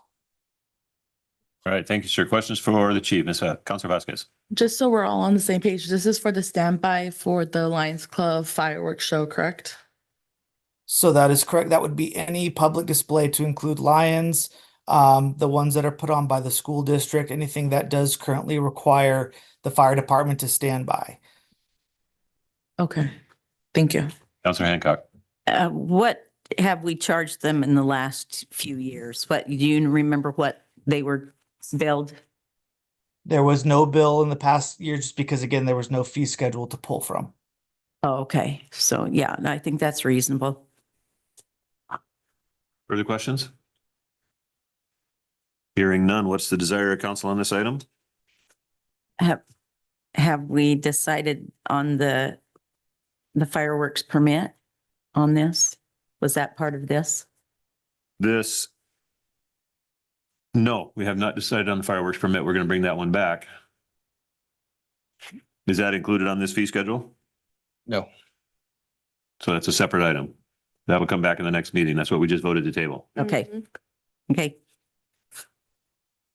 All right, thank you, sir. Questions for the chief, Ms. Councilor Vasquez? Just so we're all on the same page, this is for the standby for the Lions Club fireworks show, correct? So that is correct. That would be any public display to include lions, the ones that are put on by the school district, anything that does currently require the fire department to stand by. Okay, thank you. Councilor Hancock? What have we charged them in the last few years? What, do you remember what they were billed? There was no bill in the past year just because, again, there was no fee schedule to pull from. Oh, okay. So yeah, I think that's reasonable. Further questions? Hearing none, what's the desire of council on this item? Have we decided on the fireworks permit on this? Was that part of this? No, we have not decided on the fireworks permit. We're going to bring that one back. Is that included on this fee schedule? No. So that's a separate item. That will come back in the next meeting. That's what we just voted to table. Okay. Okay.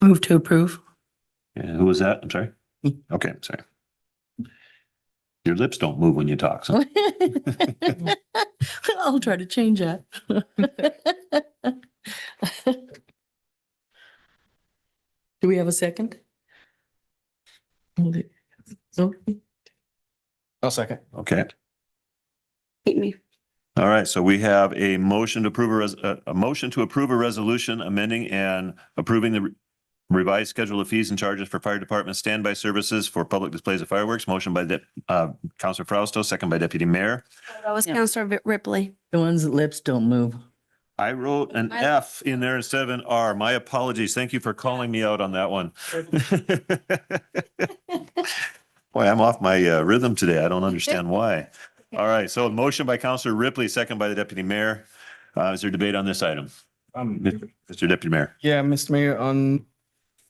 Move to approve. And who was that? I'm sorry. Okay, sorry. Your lips don't move when you talk. So. I'll try to change that. Do we have a second? No? I'll second. Okay. Hate me. All right. So we have a motion to approve a motion to approve a resolution amending and approving the revised schedule of fees and charges for fire department standby services for public displays of fireworks. Motion by Councilor Frausto, second by Deputy Mayor. That was Yeah. Councilor Ripley. The ones that lips don't move. I wrote an F in there instead of an R. My apologies. Thank you for calling me out on that one. Boy, I'm off my rhythm today. I don't understand why. All right. So motion by Councilor Ripley, second by the Deputy Mayor. Is there debate on this item? Mr. Deputy Mayor. Yeah, Mr. Mayor, on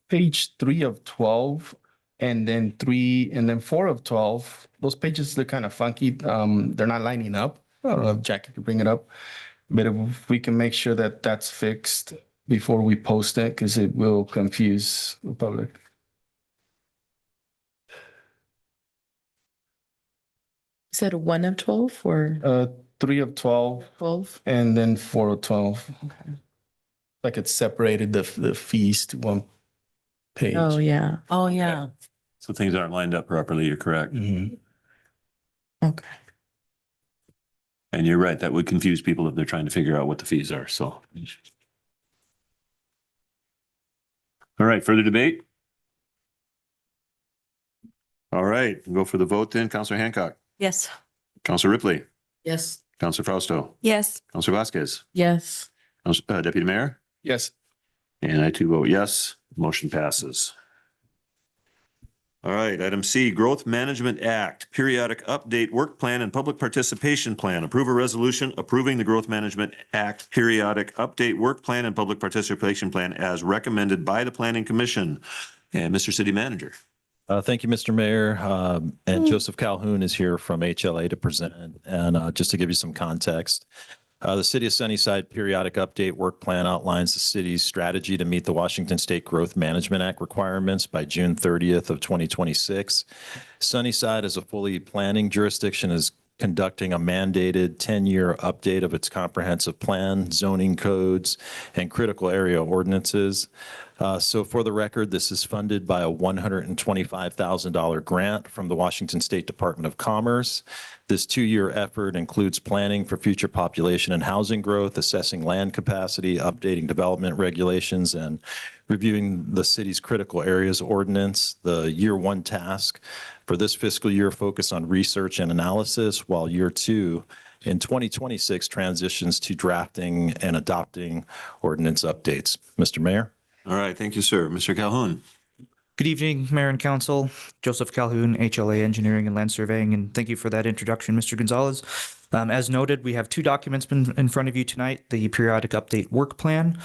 page 3 of 12 and then 3 and then 4 of 12, those pages look kind of funky. They're not lining up. I don't know if Jackie could bring it up, but if we can make sure that that's fixed before we post it, because it will confuse the public. You said 1 of 12 or 3 of 12 12? and then 4 of 12. Like it separated the fees to one page. Oh, yeah. Oh, yeah. So things aren't lined up properly. You're correct. Mhm. Okay. And you're right. That would confuse people if they're trying to figure out what the fees are. So. All right. Further debate? All right. We'll go for the vote then. Councilor Hancock. Yes. Councilor Ripley. Yes. Councilor Frausto. Yes. Councilor Vasquez. Yes. Deputy Mayor. Yes. And I too vote yes. Motion passes. All right, item C, Growth Management Act, Periodic Update Work Plan and Public Participation Plan. Approve a resolution approving the Growth Management Act Periodic Update Work Plan and Public Participation Plan as recommended by the Planning Commission. And Mr. City Manager. Thank you, Mr. Mayor. And Joseph Calhoun is here from HLA to present. And just to give you some context, the City of Sunnyside Periodic Update Work Plan outlines the city's strategy to meet the Washington State Growth Management Act requirements by June 30th of 2026. Sunnyside, as a fully planning jurisdiction, is conducting a mandated 10-year update of its comprehensive plan, zoning codes, and critical area ordinances. So for the record, this is funded by a $125,000 grant from the Washington State Department of Commerce. This 2-year effort includes planning for future population and housing growth, assessing land capacity, updating development regulations, and reviewing the city's critical areas ordinance. The year 1 task for this fiscal year focus on research and analysis, while year 2 in 2026 transitions to drafting and adopting ordinance updates. Mr. Mayor. All right, thank you, sir. Mr. Calhoun. Good evening, Mayor and Council. Joseph Calhoun, HLA Engineering and Land Surveying, and thank you for that introduction, Mr. Gonzalez. As noted, we have two documents in front of you tonight, the periodic update work plan,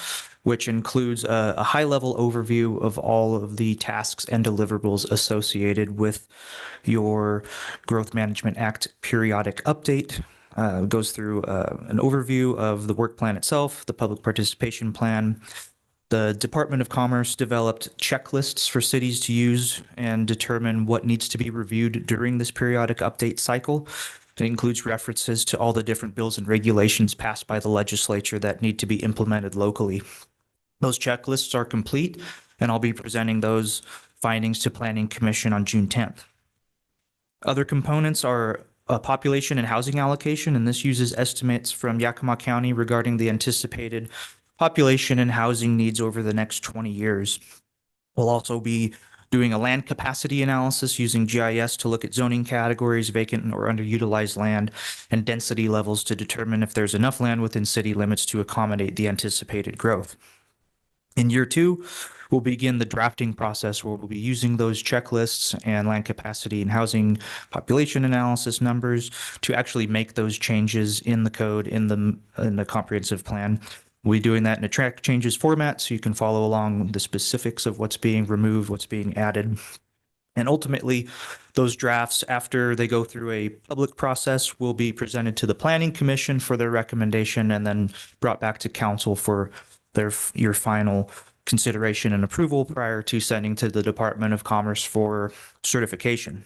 which includes a high-level overview of all of the tasks and deliverables associated with your Growth Management Act periodic update. Goes through an overview of the work plan itself, the public participation plan. The Department of Commerce developed checklists for cities to use and determine what needs to be reviewed during this periodic update cycle. It includes references to all the different bills and regulations passed by the legislature that need to be implemented locally. Those checklists are complete, and I'll be presenting those findings to Planning Commission on June 10th. Other components are a population and housing allocation, and this uses estimates from Yakima County regarding the anticipated population and housing needs over the next 20 years. We'll also be doing a land capacity analysis using GIS to look at zoning categories, vacant or underutilized land, and density levels to determine if there's enough land within city limits to accommodate the anticipated growth. In year 2, we'll begin the drafting process where we'll be using those checklists and land capacity and housing population analysis numbers to actually make those changes in the code in the comprehensive plan. We'll be doing that in a track changes format so you can follow along the specifics of what's being removed, what's being added. And ultimately, those drafts, after they go through a public process, will be presented to the Planning Commission for their recommendation and then brought back to council for your final consideration and approval prior to sending to the Department of Commerce for certification.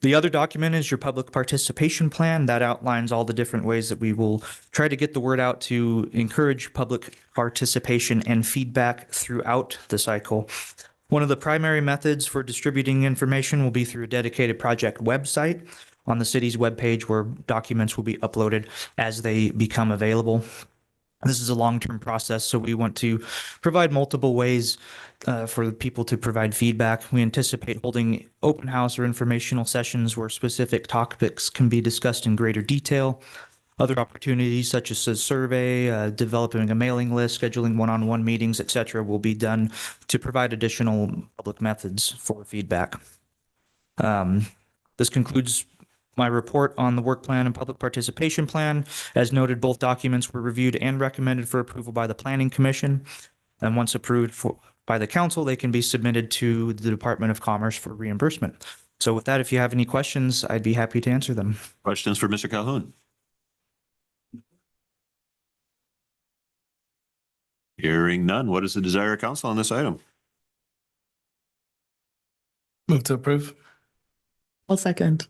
The other document is your public participation plan that outlines all the different ways that we will try to get the word out to encourage public participation and feedback throughout the cycle. One of the primary methods for distributing information will be through a dedicated project website on the city's webpage where documents will be uploaded as they become available. This is a long-term process, so we want to provide multiple ways for people to provide feedback. We anticipate holding open house or informational sessions where specific topics can be discussed in greater detail. Other opportunities such as a survey, developing a mailing list, scheduling one-on-one meetings, etc., will be done to provide additional public methods for feedback. This concludes my report on the work plan and public participation plan. As noted, both documents were reviewed and recommended for approval by the Planning Commission. And once approved by the council, they can be submitted to the Department of Commerce for reimbursement. So with that, if you have any questions, I'd be happy to answer them. Questions for Mr. Calhoun? Hearing none, what is the desire of council on this item? Move to approve. I'll second.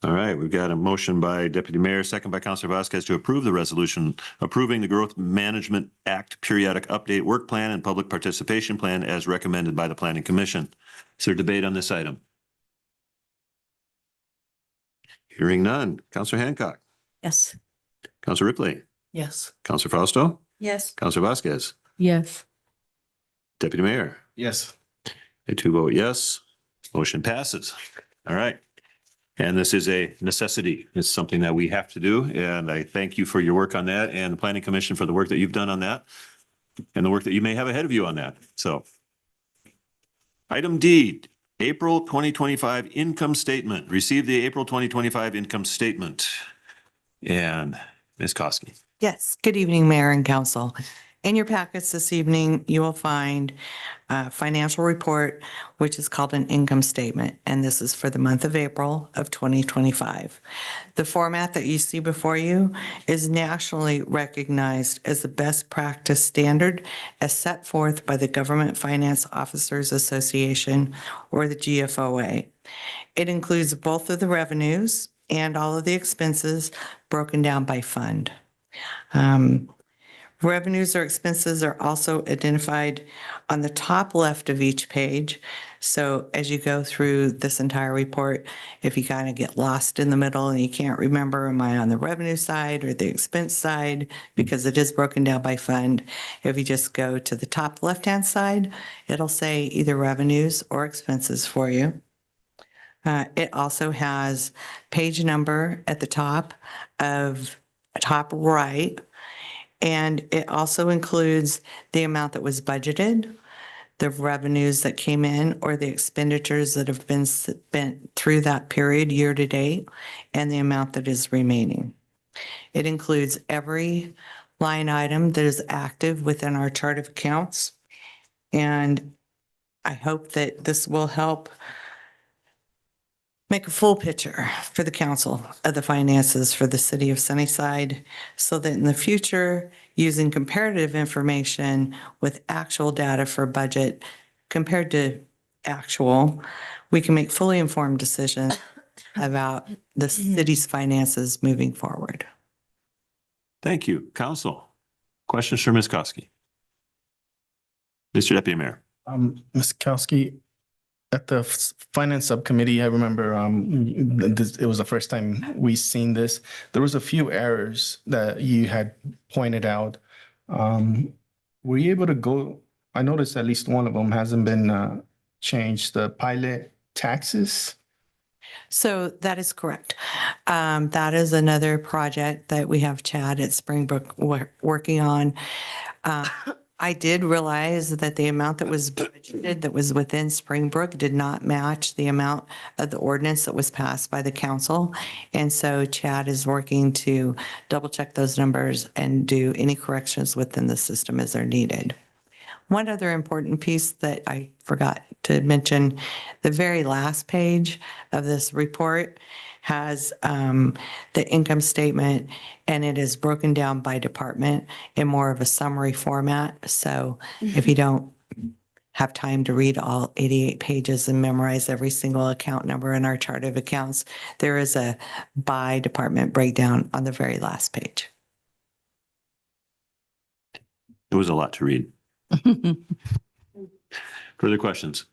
All right, we've got a motion by Deputy Mayor, second by Councilor Vasquez to approve the resolution approving the Growth Management Act periodic update work plan and public participation plan as recommended by the Planning Commission. Is there debate on this item? Hearing none. Councilor Hancock. Yes. Councilor Ripley. Yes. Councilor Fausto. Yes. Councilor Vasquez. Yes. Deputy Mayor. Yes. A 2 vote yes. Motion passes. All right. And this is a necessity. It's something that we have to do. And I thank you for your work on that and the Planning Commission for the work that you've done on that and the work that you may have ahead of you on that. So item D, April 2025 income statement. Receive the April 2025 income statement. And Ms. Koski. Yes, good evening, Mayor and Council. In your packets this evening, you will find a financial report, which is called an income statement, and this is for the month of April of 2025. The format that you see before you is nationally recognized as the best practice standard as set forth by the Government Finance Officers Association, or the GFOA. It includes both of the revenues and all of the expenses broken down by fund. Revenues or expenses are also identified on the top left of each page. So as you go through this entire report, if you kind of get lost in the middle and you can't remember, am I on the revenue side or the expense side? Because it is broken down by fund. If you just go to the top left-hand side, it'll say either revenues or expenses for you. It also has page number at the top right. And it also includes the amount that was budgeted, the revenues that came in or the expenditures that have been spent through that period year to date and the amount that is remaining. It includes every line item that is active within our chart of accounts. And I hope that this will help make a full picture for the council of the finances for the city of Sunnyside so that in the future, using comparative information with actual data for budget compared to actual, we can make fully informed decisions about the city's finances moving forward. Thank you. Council, questions for Ms. Kosky? Mr. Deputy Mayor. Ms. Kowski, at the finance subcommittee, I remember it was the first time we seen this. There was a few errors that you had pointed out. Were you able to go? I noticed at least one of them hasn't been changed. The pilot taxes. So that is correct. That is another project that we have Chad at Springbrook working on. I did realize that the amount that was budgeted that was within Springbrook did not match the amount of the ordinance that was passed by the council. And so Chad is working to double check those numbers and do any corrections within the system as they're needed. One other important piece that I forgot to mention, the very last page of this report has the income statement, and it is broken down by department in more of a summary format. So if you don't have time to read all 88 pages and memorize every single account number in our chart of accounts, there is a by department breakdown on the very last page. It was a lot to read. Further questions?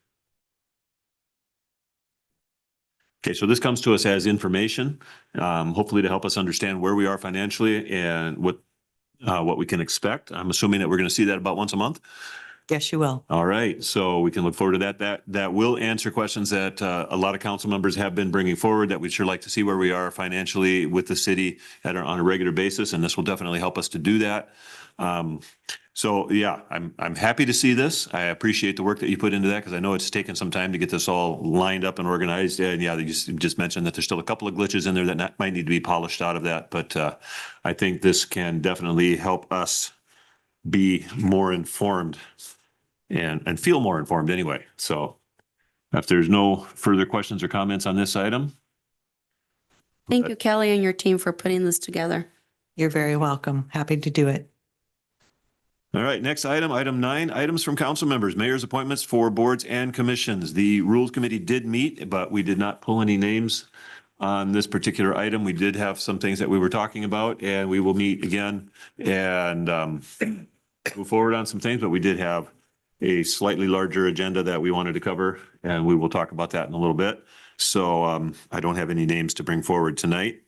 Okay, so this comes to us as information, hopefully to help us understand where we are financially and what we can expect. I'm assuming that we're going to see that about once a month. Yes, you will. All right, so we can look forward to that. That will answer questions that a lot of council members have been bringing forward, that we'd sure like to see where we are financially with the city on a regular basis, and this will definitely help us to do that. So yeah, I'm happy to see this. I appreciate the work that you put into that because I know it's taken some time to get this all lined up and organized. And yeah, you just mentioned that there's still a couple of glitches in there that might need to be polished out of that. But I think this can definitely help us be more informed and feel more informed anyway. So if there's no further questions or comments on this item. Thank you, Kelly, and your team for putting this together. You're very welcome. Happy to do it. All right, next item, item 9, items from council members, mayor's appointments for boards and commissions. The Rules Committee did meet, but we did not pull any names on this particular item. We did have some things that we were talking about, and we will meet again and move forward on some things, but we did have a slightly larger agenda that we wanted to cover, and we will talk about that in a little bit. So I don't have any names to bring forward tonight.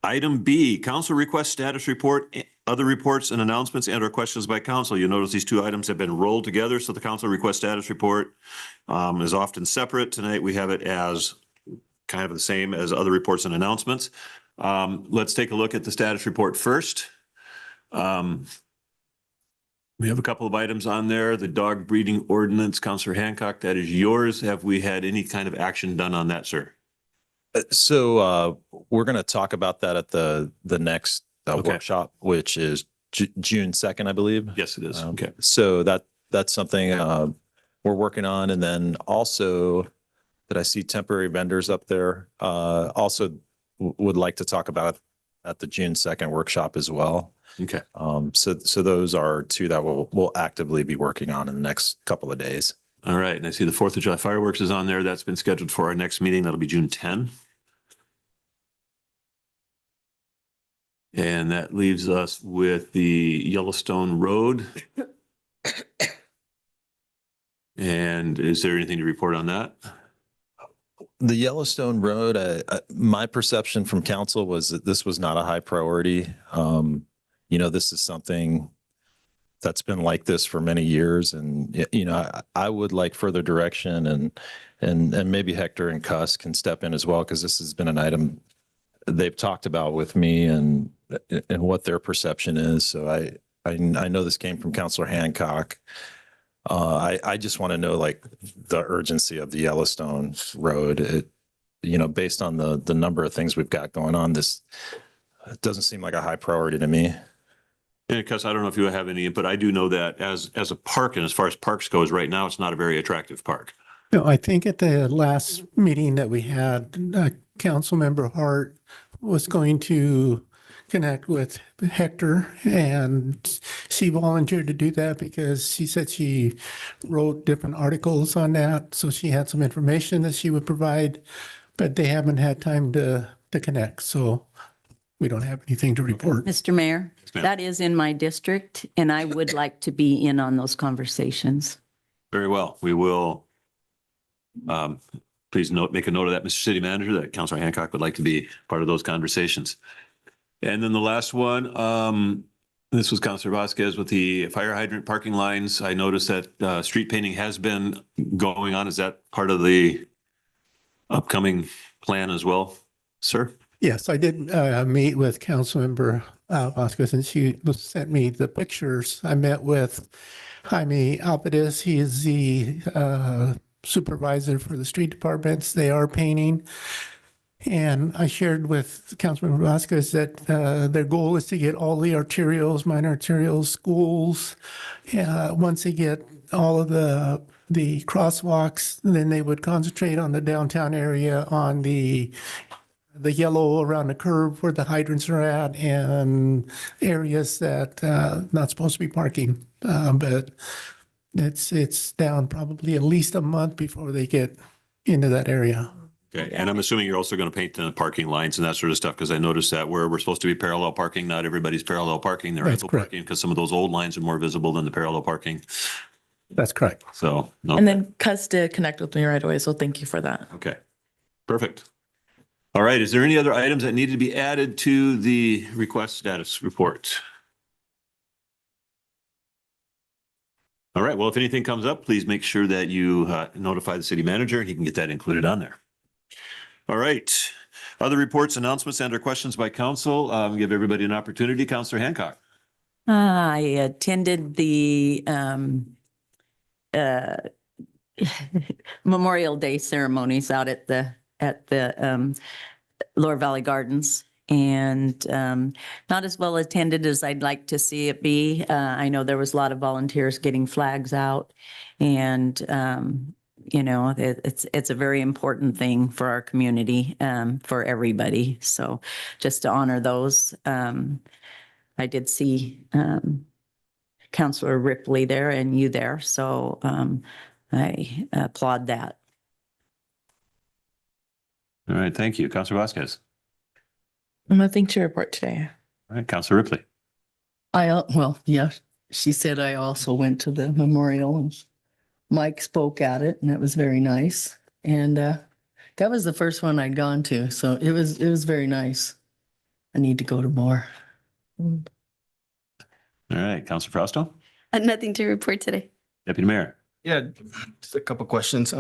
Item B, council request status report, other reports and announcements and or questions by council. You'll notice these two items have been rolled together. So the council request status report is often separate. Tonight we have it as kind of the same as other reports and announcements. Let's take a look at the status report first. We have a couple of items on there. The dog breeding ordinance, Councilor Hancock, that is yours. Have we had any kind of action done on that, sir? So we're going to talk about that at the next workshop, which is June 2nd, I believe. Yes, it is. Okay. So that's something we're working on. And then also, did I see temporary vendors up there? Also would like to talk about at the June 2nd workshop as well. Okay. So those are two that we'll actively be working on in the next couple of days. All right. And I see the 4th of July fireworks is on there. That's been scheduled for our next meeting. That'll be June 10. And that leaves us with the Yellowstone Road. And is there anything to report on that? The Yellowstone Road, my perception from council was that this was not a high priority. This is something that's been like this for many years. And, I would like further direction and maybe Hector and Cuss can step in as well, because this has been an item they've talked about with me and what their perception is. So I know this came from Councilor Hancock. I just want to know like the urgency of the Yellowstone Road. Based on the number of things we've got going on, this it doesn't seem like a high priority to me. And because I don't know if you have any input, I do know that as a park and as far as parks goes, right now, it's not a very attractive park. No, I think at the last meeting that we had, Councilmember Hart was going to connect with Hector, and she volunteered to do that because she said she wrote different articles on that. So she had some information that she would provide, but they haven't had time to connect. So we don't have anything to report. Mr. Mayor, ma'am. that is in my district, and I would like to be in on those conversations. Very well. We will please make a note of that, Mr. City Manager, that Councilor Hancock would like to be part of those conversations. And then the last one, this was Councilor Vasquez with the fire hydrant parking lines. I noticed that street painting has been going on. Is that part of the upcoming plan as well, sir? Yes, I did meet with Councilmember Vasquez, and she sent me the pictures. I met with Jaime Alpedes. He is the supervisor for the street departments. They are painting. And I shared with Councilmember Vasquez that their goal is to get all the arterials, minor arterials, schools. Once they get all of the crosswalks, then they would concentrate on the downtown area, on the yellow around the curve where the hydrants are at, and areas that not supposed to be parking. But it's down probably at least a month before they get into that area. Okay, and I'm assuming you're also going to paint the parking lines and that sort of stuff, because I noticed that where we're supposed to be parallel parking, not everybody's parallel parking. They're That's angle correct. parking because some of those old lines are more visible than the parallel parking. That's correct. So, no. And then Cus did connect with me right away, so thank you for that. Okay, perfect. All right, is there any other items that need to be added to the request status report? All right, well, if anything comes up, please make sure that you notify the city manager. He can get that included on there. All right, other reports, announcements, and or questions by council. Give everybody an opportunity. Councilor Hancock. I attended the Memorial Day ceremonies out at the Lower Valley Gardens, and not as well attended as I'd like to see it be. I know there was a lot of volunteers getting flags out, and it's a very important thing for our community, for everybody. So just to honor those, I did see Councilor Ripley there and you there, so I applaud that. All right, thank you. Councilor Vasquez. Nothing to report today. All right, Councilor Ripley. Well, yeah, she said I also went to the memorial and Mike spoke at it, and it was very nice. And that was the first one I'd gone to, so it was very nice. I need to go to more. All right, Councilor Frausto. Nothing to report today. Deputy Mayor. Yeah, just a couple questions.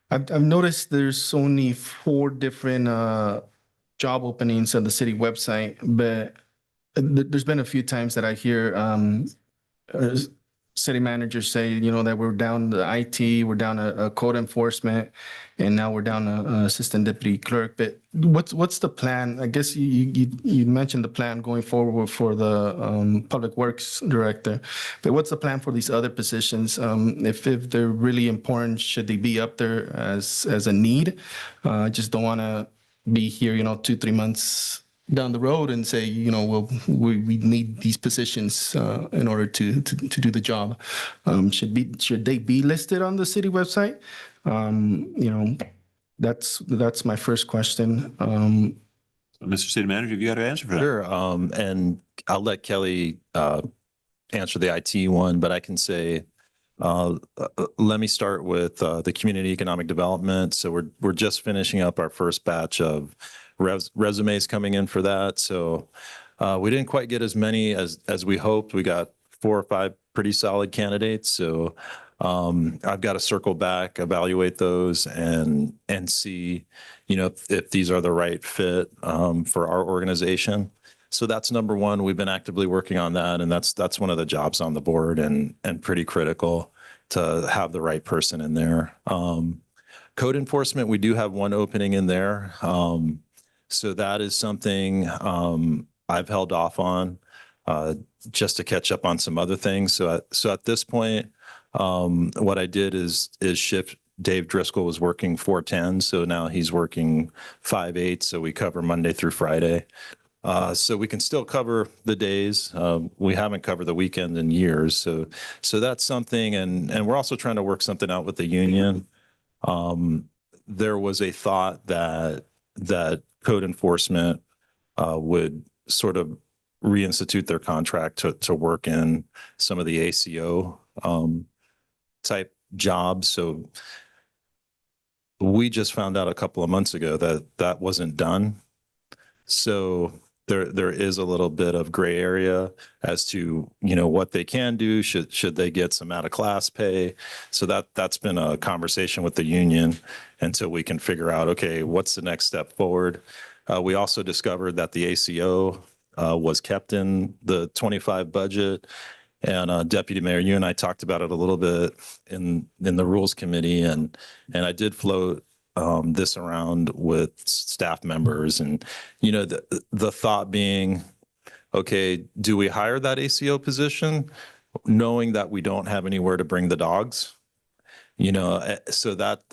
I've noticed there's only 4 different job openings on the city website, but there's been a few times that I hear city managers say, that we're down to IT, we're down to code enforcement, and now we're down to assistant deputy clerk. But what's the plan? I guess you mentioned the plan going forward for the public works director, but what's the plan for these other positions? If they're really important, should they be up there as a need? I just don't want to be here, 2-3 months down the road and say, we need these positions in order to do the job. Should they be listed on the city website? That's my first question. Mr. City Manager, have you got an answer for that? Sure. And I'll let Kelly answer the IT one, but I can say, let me start with the community economic development. So we're just finishing up our first batch of resumes coming in for that. So we didn't quite get as many as we hoped. We got 4 or 5 pretty solid candidates. So I've got to circle back, evaluate those, and see, if these are the right fit for our organization. that's number one. We've been actively working on that, and that's one of the jobs on the board, and pretty critical to have the right person in there. Code enforcement, we do have one opening in there. So that is something I've held off on just to catch up on some other things. So at this point, what I did is shift. Dave Driscoll was working 4/10, so now he's working 5/8. So we cover Monday through Friday. So we can still cover the days. We haven't covered the weekend in years. So that's something, and we're also trying to work something out with the union. There was a thought that code enforcement would sort of reinstitute their contract to work in some of the ACO type jobs. So we just found out a couple of months ago that wasn't done. So there is a little bit of gray area as to, what they can do. Should they get some out of class pay? So that's been a conversation with the union until we can figure out, okay, what's the next step forward? We also discovered that the ACO was kept in the 25 budget. And Deputy Mayor, you and I talked about it a little bit in the Rules Committee, and I did float this around with staff members, and the thought being, okay, do we hire that ACO position, knowing that we don't have anywhere to bring the dogs? So that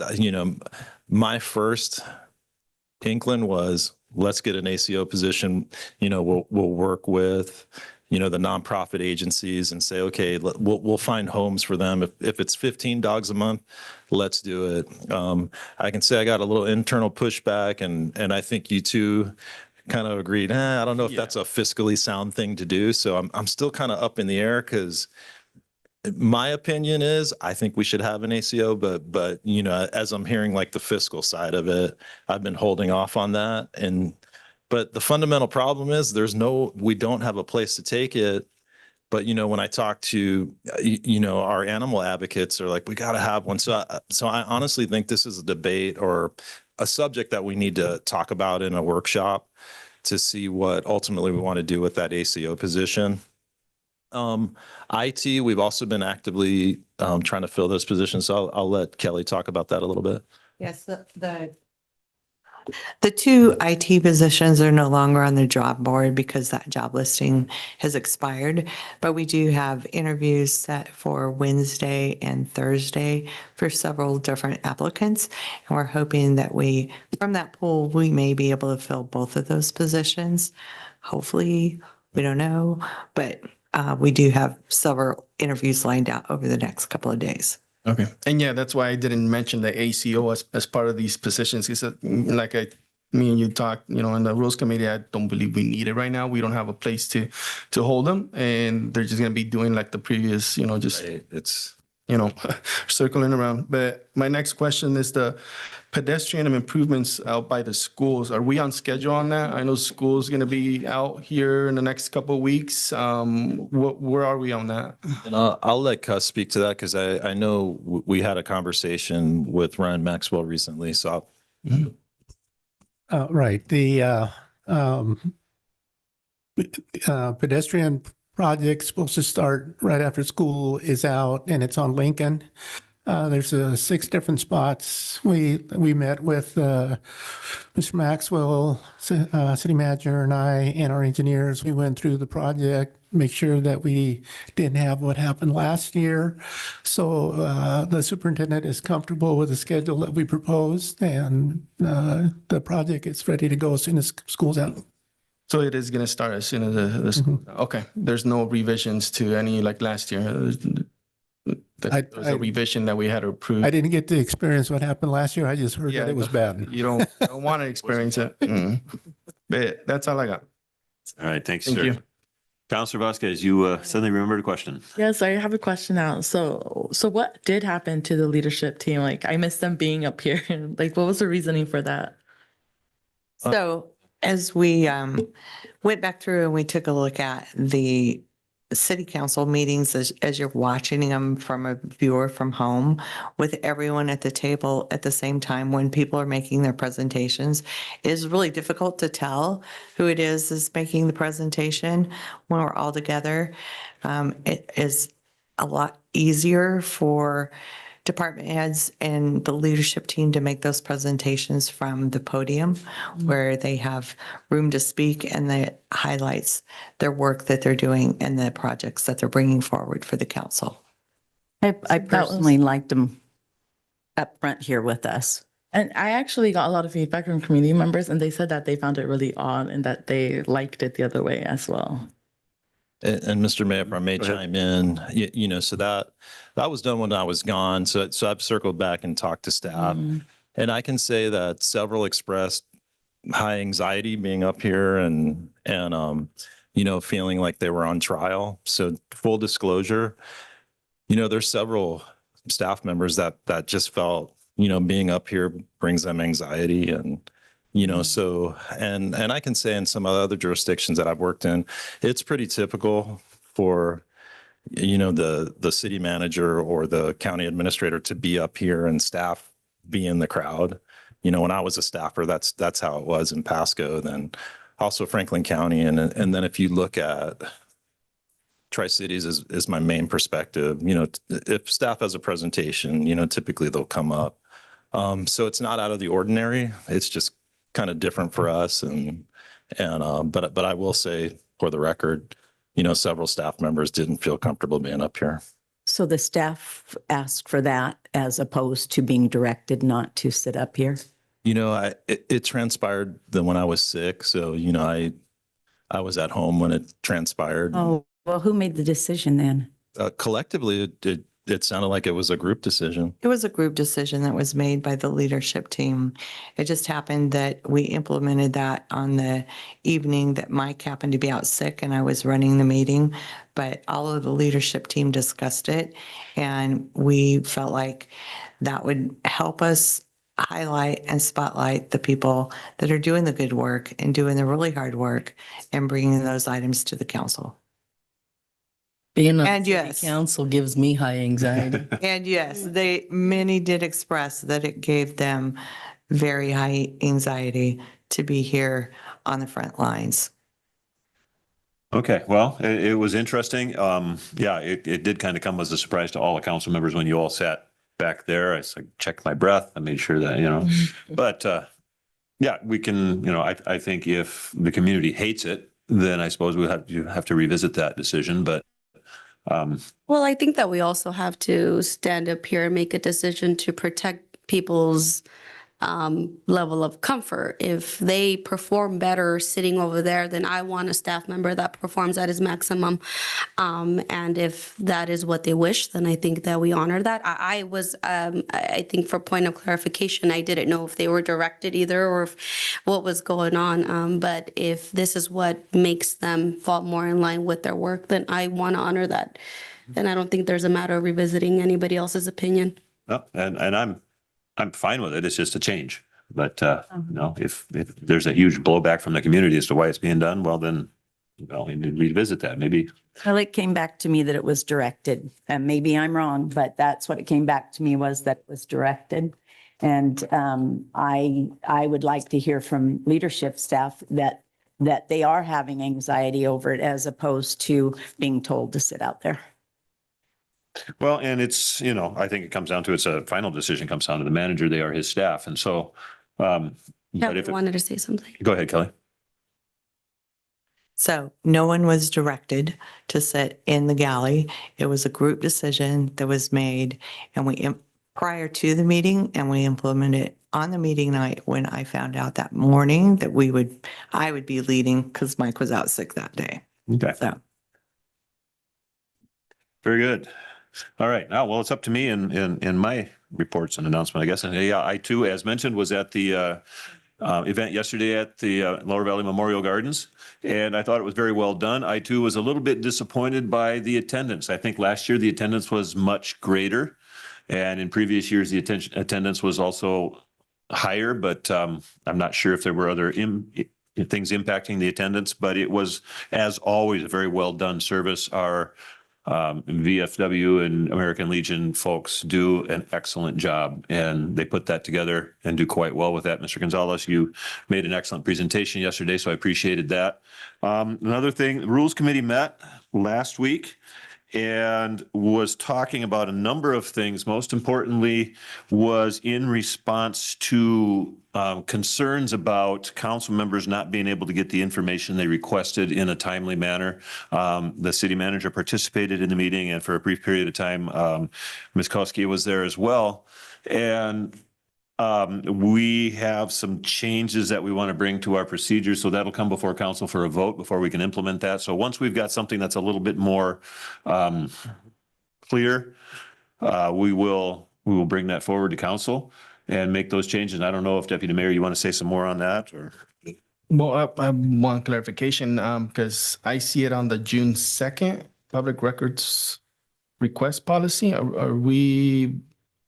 my first inkling was, let's get an ACO position. We'll work with the nonprofit agencies and say, okay, we'll find homes for them. If it's 15 dogs a month, let's do it. I can say I got a little internal pushback, and I think you two kind of agreed, I don't know if that's a fiscally sound thing to do. So I'm still kind of up in the air, because my opinion is I think we should have an ACO, but as I'm hearing like the fiscal side of it, I've been holding off on that. But the fundamental problem is we don't have a place to take it. But, when I talk to, our animal advocates are like, we got to have one. So I honestly think this is a debate or a subject that we need to talk about in a workshop to see what ultimately we want to do with that ACO position. IT, we've also been actively trying to fill those positions. So I'll let Kelly talk about that a little bit. Yes, the two IT positions are no longer on the job board because that job listing has expired, but we do have interviews set for Wednesday and Thursday for several different applicants. And we're hoping that from that pool, we may be able to fill both of those positions. Hopefully, we don't know, but we do have several interviews lined out over the next couple of days. Okay. And yeah, that's why I didn't mention the ACO as part of these positions. Because me and you talked, in the Rules Committee, I don't believe we need it right now. We don't have a place to hold them. And they're just going to be doing like the previous, it's circling around. But my next question is the pedestrian improvements out by the schools. Are we on schedule on that? I know school's going to be out here in the next couple of weeks. Where are we on that? And I'll let Cuss speak to that, because I know we had a conversation with Ryan Maxwell recently. So right. The pedestrian project supposed to start right after school is out, and it's on Lincoln. There's 6 different spots. We met with Mr. Maxwell, city manager, and I, and our engineers. We went through the project, make sure that we didn't have what happened last year. So the superintendent is comfortable with the schedule that we proposed, and the project is ready to go as soon as school's out. So it is going to start as soon as the school. Okay. There's no revisions to any like last year. There was a revision that we had to approve. I didn't get to experience what happened last year. I just heard that it was bad. You don't want to experience it. But that's all I got. All right. Thanks, Thank sir. you. Counselor Vasquez, you suddenly remembered a question. Yes, I have a question now. So what did happen to the leadership team? Like, I missed them being up here. Like, what was the reasoning for that? So as we went back through and we took a look at the city council meetings as you're watching them from a viewer from home with everyone at the table at the same time when people are making their presentations is really difficult to tell who it is making the presentation when we're all together. It is a lot easier for department heads and the leadership team to make those presentations from the podium where they have room to speak and that highlights their work that they're doing and the projects that they're bringing forward for the council. I personally liked them up front here with us. And I actually got a lot of feedback from community members, and they said that they found it really odd and that they liked it the other way as well. And Mr. Mayor, if I may chime in, so that was done when I was gone. So I've circled back and talked to staff. And I can say that several expressed high anxiety being up here and feeling like they were on trial. So full disclosure, there's several staff members that just felt, being up here brings them anxiety and so, and I can say in some other jurisdictions that I've worked in, it's pretty typical for, the city manager or the county administrator to be up here and staff be in the crowd. When I was a staffer, that's how it was in Pasco, then also Franklin County. And then if you look at Tri-Cities is my main perspective, if staff has a presentation, typically they'll come up. So it's not out of the ordinary. It's just kind of different for us. But I will say for the record, several staff members didn't feel comfortable being up here. So the staff asked for that as opposed to being directed not to sit up here? It transpired that when I was sick. So, I was at home when it transpired. Oh, well, who made the decision then? Collectively, it sounded like it was a group decision. It was a group decision that was made by the leadership team. It just happened that we implemented that on the evening that Mike happened to be out sick and I was running the meeting. But all of the leadership team discussed it and we felt like that would help us highlight and spotlight the people that are doing the good work and doing the really hard work and bringing those items to the council. Being on And city yes. council gives me high anxiety. And yes, many did express that it gave them very high anxiety to be here on the front lines. Okay, well, it was interesting. Yeah, it did kind of come as a surprise to all the council members when you all sat back there. I checked my breath. I made sure that, but yeah, we can, I think if the community hates it, then I suppose you have to revisit that decision, but Well, I think that we also have to stand up here and make a decision to protect people's level of comfort. If they perform better sitting over there, then I want a staff member that performs at his maximum. And if that is what they wish, then I think that we honor that. I think for point of clarification, I didn't know if they were directed either or what was going on. But if this is what makes them fall more in line with their work, then I want to honor that. And I don't think there's a matter of revisiting anybody else's opinion. no, and I'm fine with it. It's just a change. But if there's a huge blowback from the community as to why it's being done, well, then we need to revisit that. Maybe. Well, it came back to me that it was directed, and maybe I'm wrong, but that's what it came back to me was that it was directed. And I would like to hear from leadership staff that they are having anxiety over it as opposed to being told to sit out there. Well, and it's, I think it comes down to, it's a final decision comes down to the manager. They are his staff. And so, but Kelly if, wanted to say something. go ahead, Kelly. So no one was directed to sit in the galley. It was a group decision that was made and prior to the meeting, and we implemented it on the meeting night when I found out that morning that I would be leading because Mike was out sick that day. Okay. So. Very good. All right. Now, well, it's up to me in my reports and announcement, I guess. And yeah, I too, as mentioned, was at the event yesterday at the Lower Valley Memorial Gardens, and I thought it was very well done. I too was a little bit disappointed by the attendance. I think last year the attendance was much greater, and in previous years the attendance was also higher, but I'm not sure if there were other things impacting the attendance, but it was, as always, a very well done service. Our VFW and American Legion folks do an excellent job, and they put that together and do quite well with that. Mr. Gonzalez, you made an excellent presentation yesterday, so I appreciated that. Another thing, the Rules Committee met last week and was talking about a number of things. Most importantly was in response to concerns about council members not being able to get the information they requested in a timely manner. The city manager participated in the meeting, and for a brief period of time, Ms. Kowski was there as well. And we have some changes that we want to bring to our procedures, so that'll come before council for a vote before we can implement that. So once we've got something that's a little bit more clear, we will bring that forward to council and make those changes. I don't know if Deputy Mayor, you want to say some more on that, or? Well, I want clarification because I see it on the June 2nd public records request policy. Are we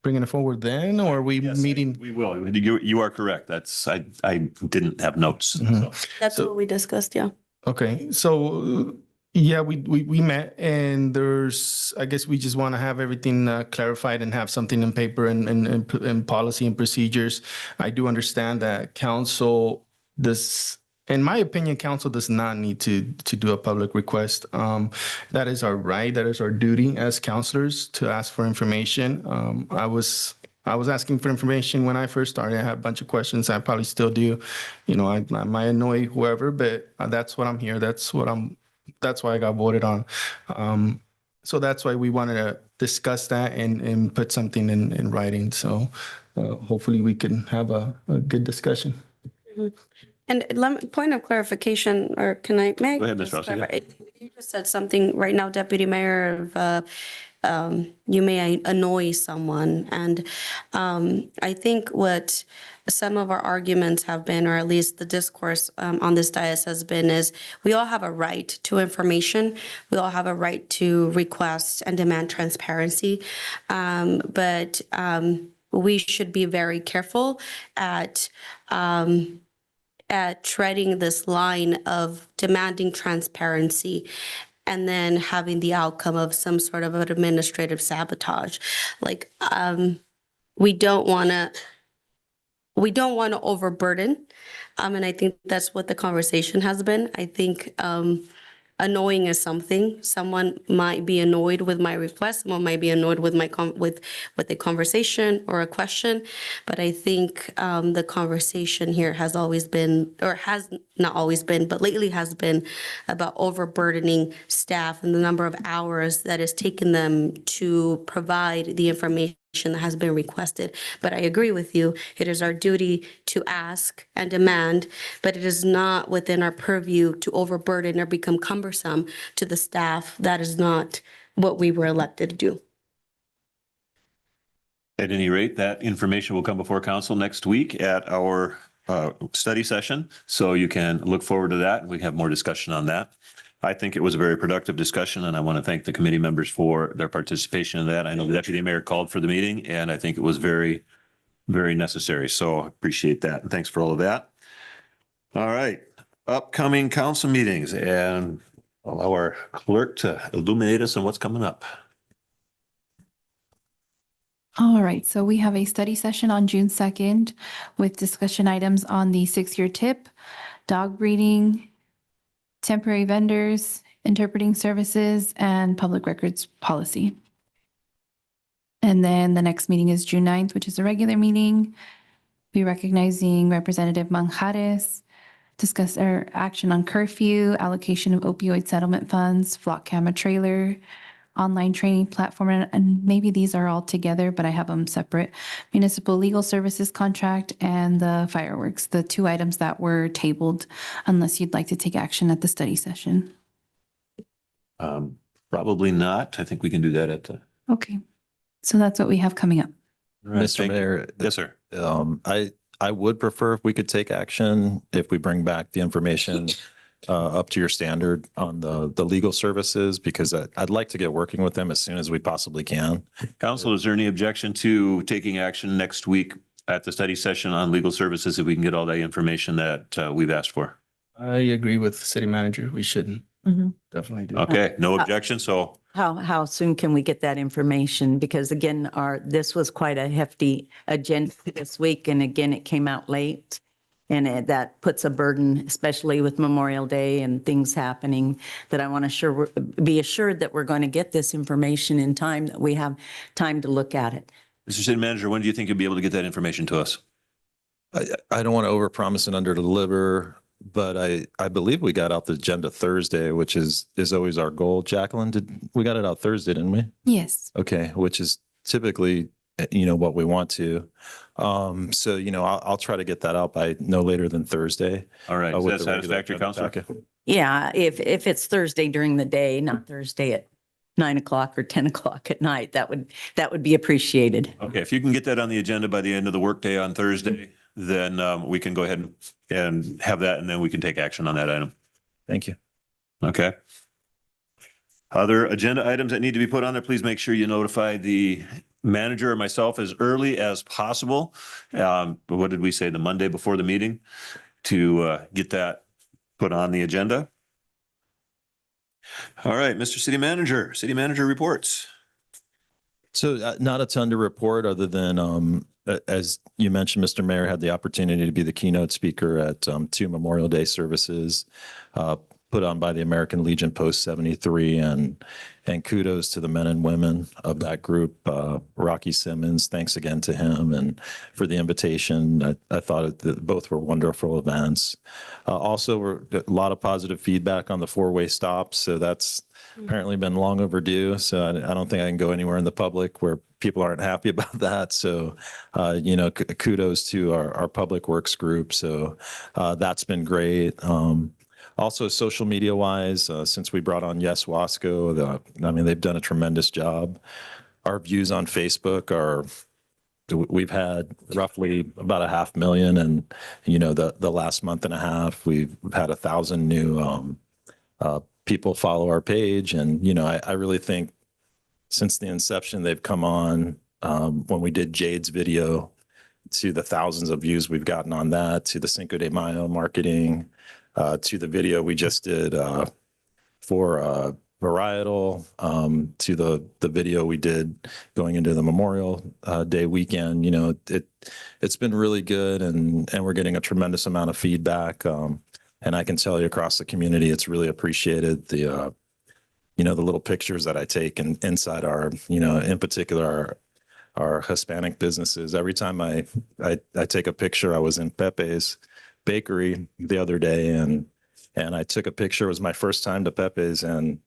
bringing it forward then, or are we meeting? We will. You are correct. That's, I didn't have notes. So. That's what we discussed, yeah. Okay, so yeah, we met, and I guess we just want to have everything clarified and have something in paper and policy and procedures. I do understand that council in my opinion, council does not need to do a public request. That is our right. That is our duty as councilors to ask for information. I was asking for information when I first started. I had a bunch of questions. I probably still do. You know, I might annoy whoever, but that's what I'm here. That's why I got voted on. So that's why we wanted to discuss that and put something in writing. So hopefully we can have a good discussion. Mm-hmm. And point of clarification, or can I? May I Go ahead, Ms. just Rossi. clarify? You just said something right now, Deputy Mayor, of you may annoy someone. And I think what some of our arguments have been, or at least the discourse on this dais has been, is we all have a right to information. We all have a right to request and demand transparency. But we should be very careful at treading this line of demanding transparency and then having the outcome of some sort of an administrative sabotage. Like, we don't want to overburden. And I think that's what the conversation has been. I think annoying is something. Someone might be annoyed with my request. Someone might be annoyed with my with a conversation or a question. But I think the conversation here has always been, or has not always been, but lately has been about overburdening staff and the number of hours that it's taken them to provide the information that has been requested. But I agree with you. It is our duty to ask and demand, but it is not within our purview to overburden or become cumbersome to the staff. That is not what we were elected to do. At any rate, that information will come before council next week at our study session. So you can look forward to that, and we can have more discussion on that. I think it was a very productive discussion, and I want to thank the committee members for their participation in that. I know the Deputy Mayor called for the meeting, and I think it was very, very necessary. So I appreciate that. And thanks for all of that. All right. Upcoming council meetings, and allow our clerk to illuminate us on what's coming up. All right, so we have a study session on June 2nd with discussion items on the 6-year TIP, dog breeding, temporary vendors, interpreting services, and public records policy. And then the next meeting is June 9th, which is a regular meeting. We're recognizing Representative Manjares, discuss our action on curfew, allocation of opioid settlement funds, flock camera trailer, online training platform, and maybe these are all together, but I have them separate. Municipal legal services contract and the fireworks, the 2 items that were tabled, unless you'd like to take action at the study session. Probably not. I think we can do that at the. Okay, so that's what we have coming up. Right, Mr. Mayor. Yes, sir. I would prefer if we could take action if we bring back the information up to your standard on the legal services, because I'd like to get working with them as soon as we possibly can. Council, is there any objection to taking action next week at the study session on legal services if we can get all that information that we've asked for? I agree with city manager. We should Mhm. definitely do. Okay, no objection. So How soon can we get that information? Because again, this was quite a hefty agenda this week, and again, it came out late. And that puts a burden, especially with Memorial Day and things happening, that I want to be assured that we're going to get this information in time, that we have time to look at it. Mr. City Manager, when do you think you'll be able to get that information to us? I don't want to overpromise and underdeliver, but I believe we got out the agenda Thursday, which is always our goal. Jacqueline, we got it out Thursday, didn't we? Yes. Okay, which is typically, what we want to. So, I'll try to get that out by no later than Thursday. All right. Is with that the regular satisfactory, agenda Counselor? packet. Yeah, if it's Thursday during the day, not Thursday at 9 o'clock or 10 o'clock at night, that would be appreciated. Okay, if you can get that on the agenda by the end of the workday on Thursday, then we can go ahead and have that, and then we can take action on that item. Thank you. Okay. Other agenda items that need to be put on there, please make sure you notify the manager or myself as early as possible. What did we say, the Monday before the meeting, to get that put on the agenda? All right, Mr. City Manager reports. So not a ton to report other than, as you mentioned, Mr. Mayor had the opportunity to be the keynote speaker at 2 Memorial Day services put on by the American Legion Post 73, and kudos to the men and women of that group. Rocky Simmons, thanks again to him and for the invitation. I thought both were wonderful events. Also, a lot of positive feedback on the four-way stops, so that's apparently been long overdue. So I don't think I can go anywhere in the public where people aren't happy about that. So, kudos to our public works group. So that's been great. Also, social media wise, since we brought on Yes Wasco, they've done a tremendous job. Our views on Facebook we've had roughly about 500,000, and the last month and a half, we've had 1,000 new people follow our page. And, I really think since the inception, they've come on, when we did Jade's video, to the thousands of views we've gotten on that, to the Cinco de Mayo marketing, to the video we just did for Varietal, to the video we did going into the Memorial Day weekend. It's been really good, and we're getting a tremendous amount of feedback. And I can tell you across the community, it's really appreciated. The little pictures that I take inside our, in particular, our Hispanic businesses. Every time I take a picture, I was in Pepe's Bakery the other day, and I took a picture. It was my first time to Pepe's, and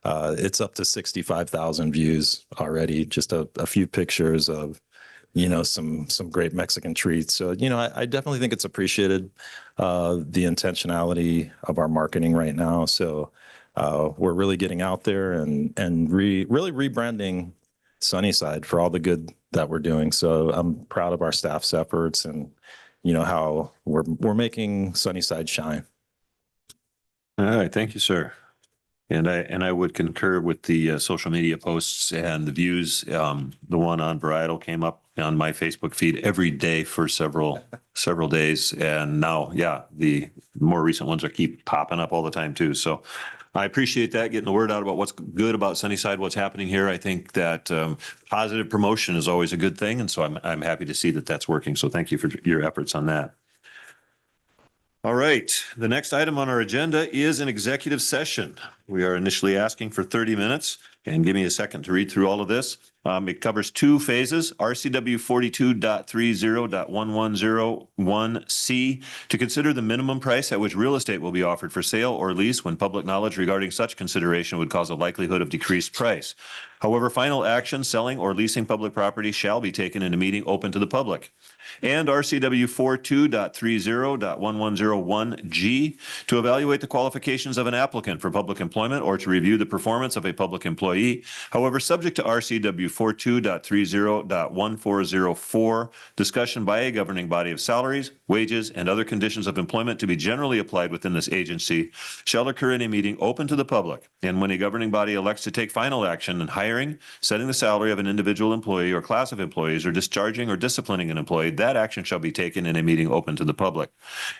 it's up to 65,000 views already. Just a few pictures of, some great Mexican treats. So, I definitely think it's appreciated, the intentionality of our marketing right now. So we're really getting out there and really rebranding Sunnyside for all the good that we're doing. So I'm proud of our staff's efforts and, how we're making Sunnyside shine. All right, thank you, sir. And I would concur with the social media posts and the views. The one on Varietal came up on my Facebook feed every day for several days, and now, the more recent ones keep popping up all the time too. So I appreciate that, getting the word out about what's good about Sunnyside, what's happening here. I think that positive promotion is always a good thing, and so I'm happy to see that that's working. So thank you for your efforts on that. All right, the next item on our agenda is an executive session. We are initially asking for 30 minutes, and give me a second to read through all of this. It covers two phases, RCW 42.30.1101C, to consider the minimum price at which real estate will be offered for sale or lease when public knowledge regarding such consideration would cause a likelihood of decreased price. However, final action selling or leasing public property shall be taken in a meeting open to the public. And RCW 42.30.1101G, to evaluate the qualifications of an applicant for public employment or to review the performance of a public employee employee. However, subject to RCW 42.30.1404, discussion by a governing body of salaries, wages, and other conditions of employment to be generally applied within this agency shall occur in a meeting open to the public. And when a governing body elects to take final action in hiring, setting the salary of an individual employee or class of employees, or discharging or disciplining an employee, that action shall be taken in a meeting open to the public.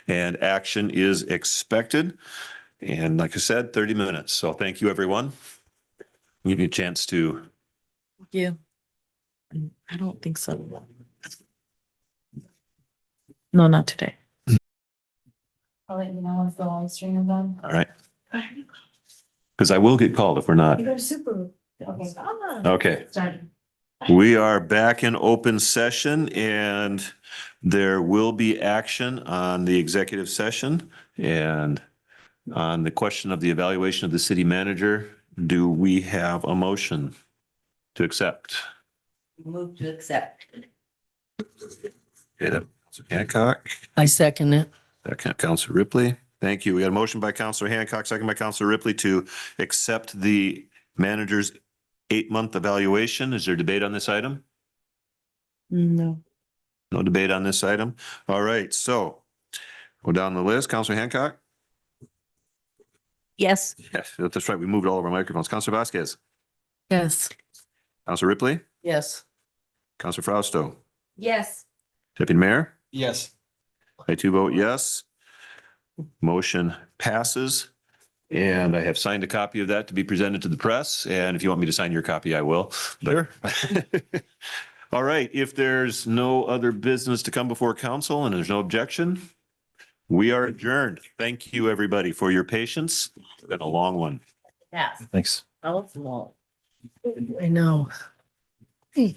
And action is expected. And like I said, 30 minutes. So thank you, everyone. Give you a chance to. Yeah. I don't think so. No, not today. I'll let you know once the live stream is done. All right. Because I will get called if we're not. You guys super. Okay. Okay. Sorry. We are back in open session and there will be action on the executive session and on the question of the evaluation of the city manager. Do we have a motion to accept? Move to accept. Okay, Councilor Hancock, I second it. second Councilor Ripley. Thank you. We got a motion by Councilor Hancock, second by Councilor Ripley to accept the manager's 8-month evaluation. Is there debate on this item? No. No debate on this item. All right, so go down the list. Councilor Hancock? Yes. Yes, that's right. We moved all of our microphones. Councilor Vasquez? Yes. Councilor Ripley? Yes. Councilor Frausto? Yes. Deputy Mayor? Yes. I too vote yes. Motion passes. And I have signed a copy of that to be presented to the press. And if you want me to sign your copy, I will. Sure. All right. If there's no other business to come before council and there's no objection, we are adjourned. Thank you, everybody, for your patience. It's been a long one. Yeah. Thanks. Oh, small. I know. Yeah.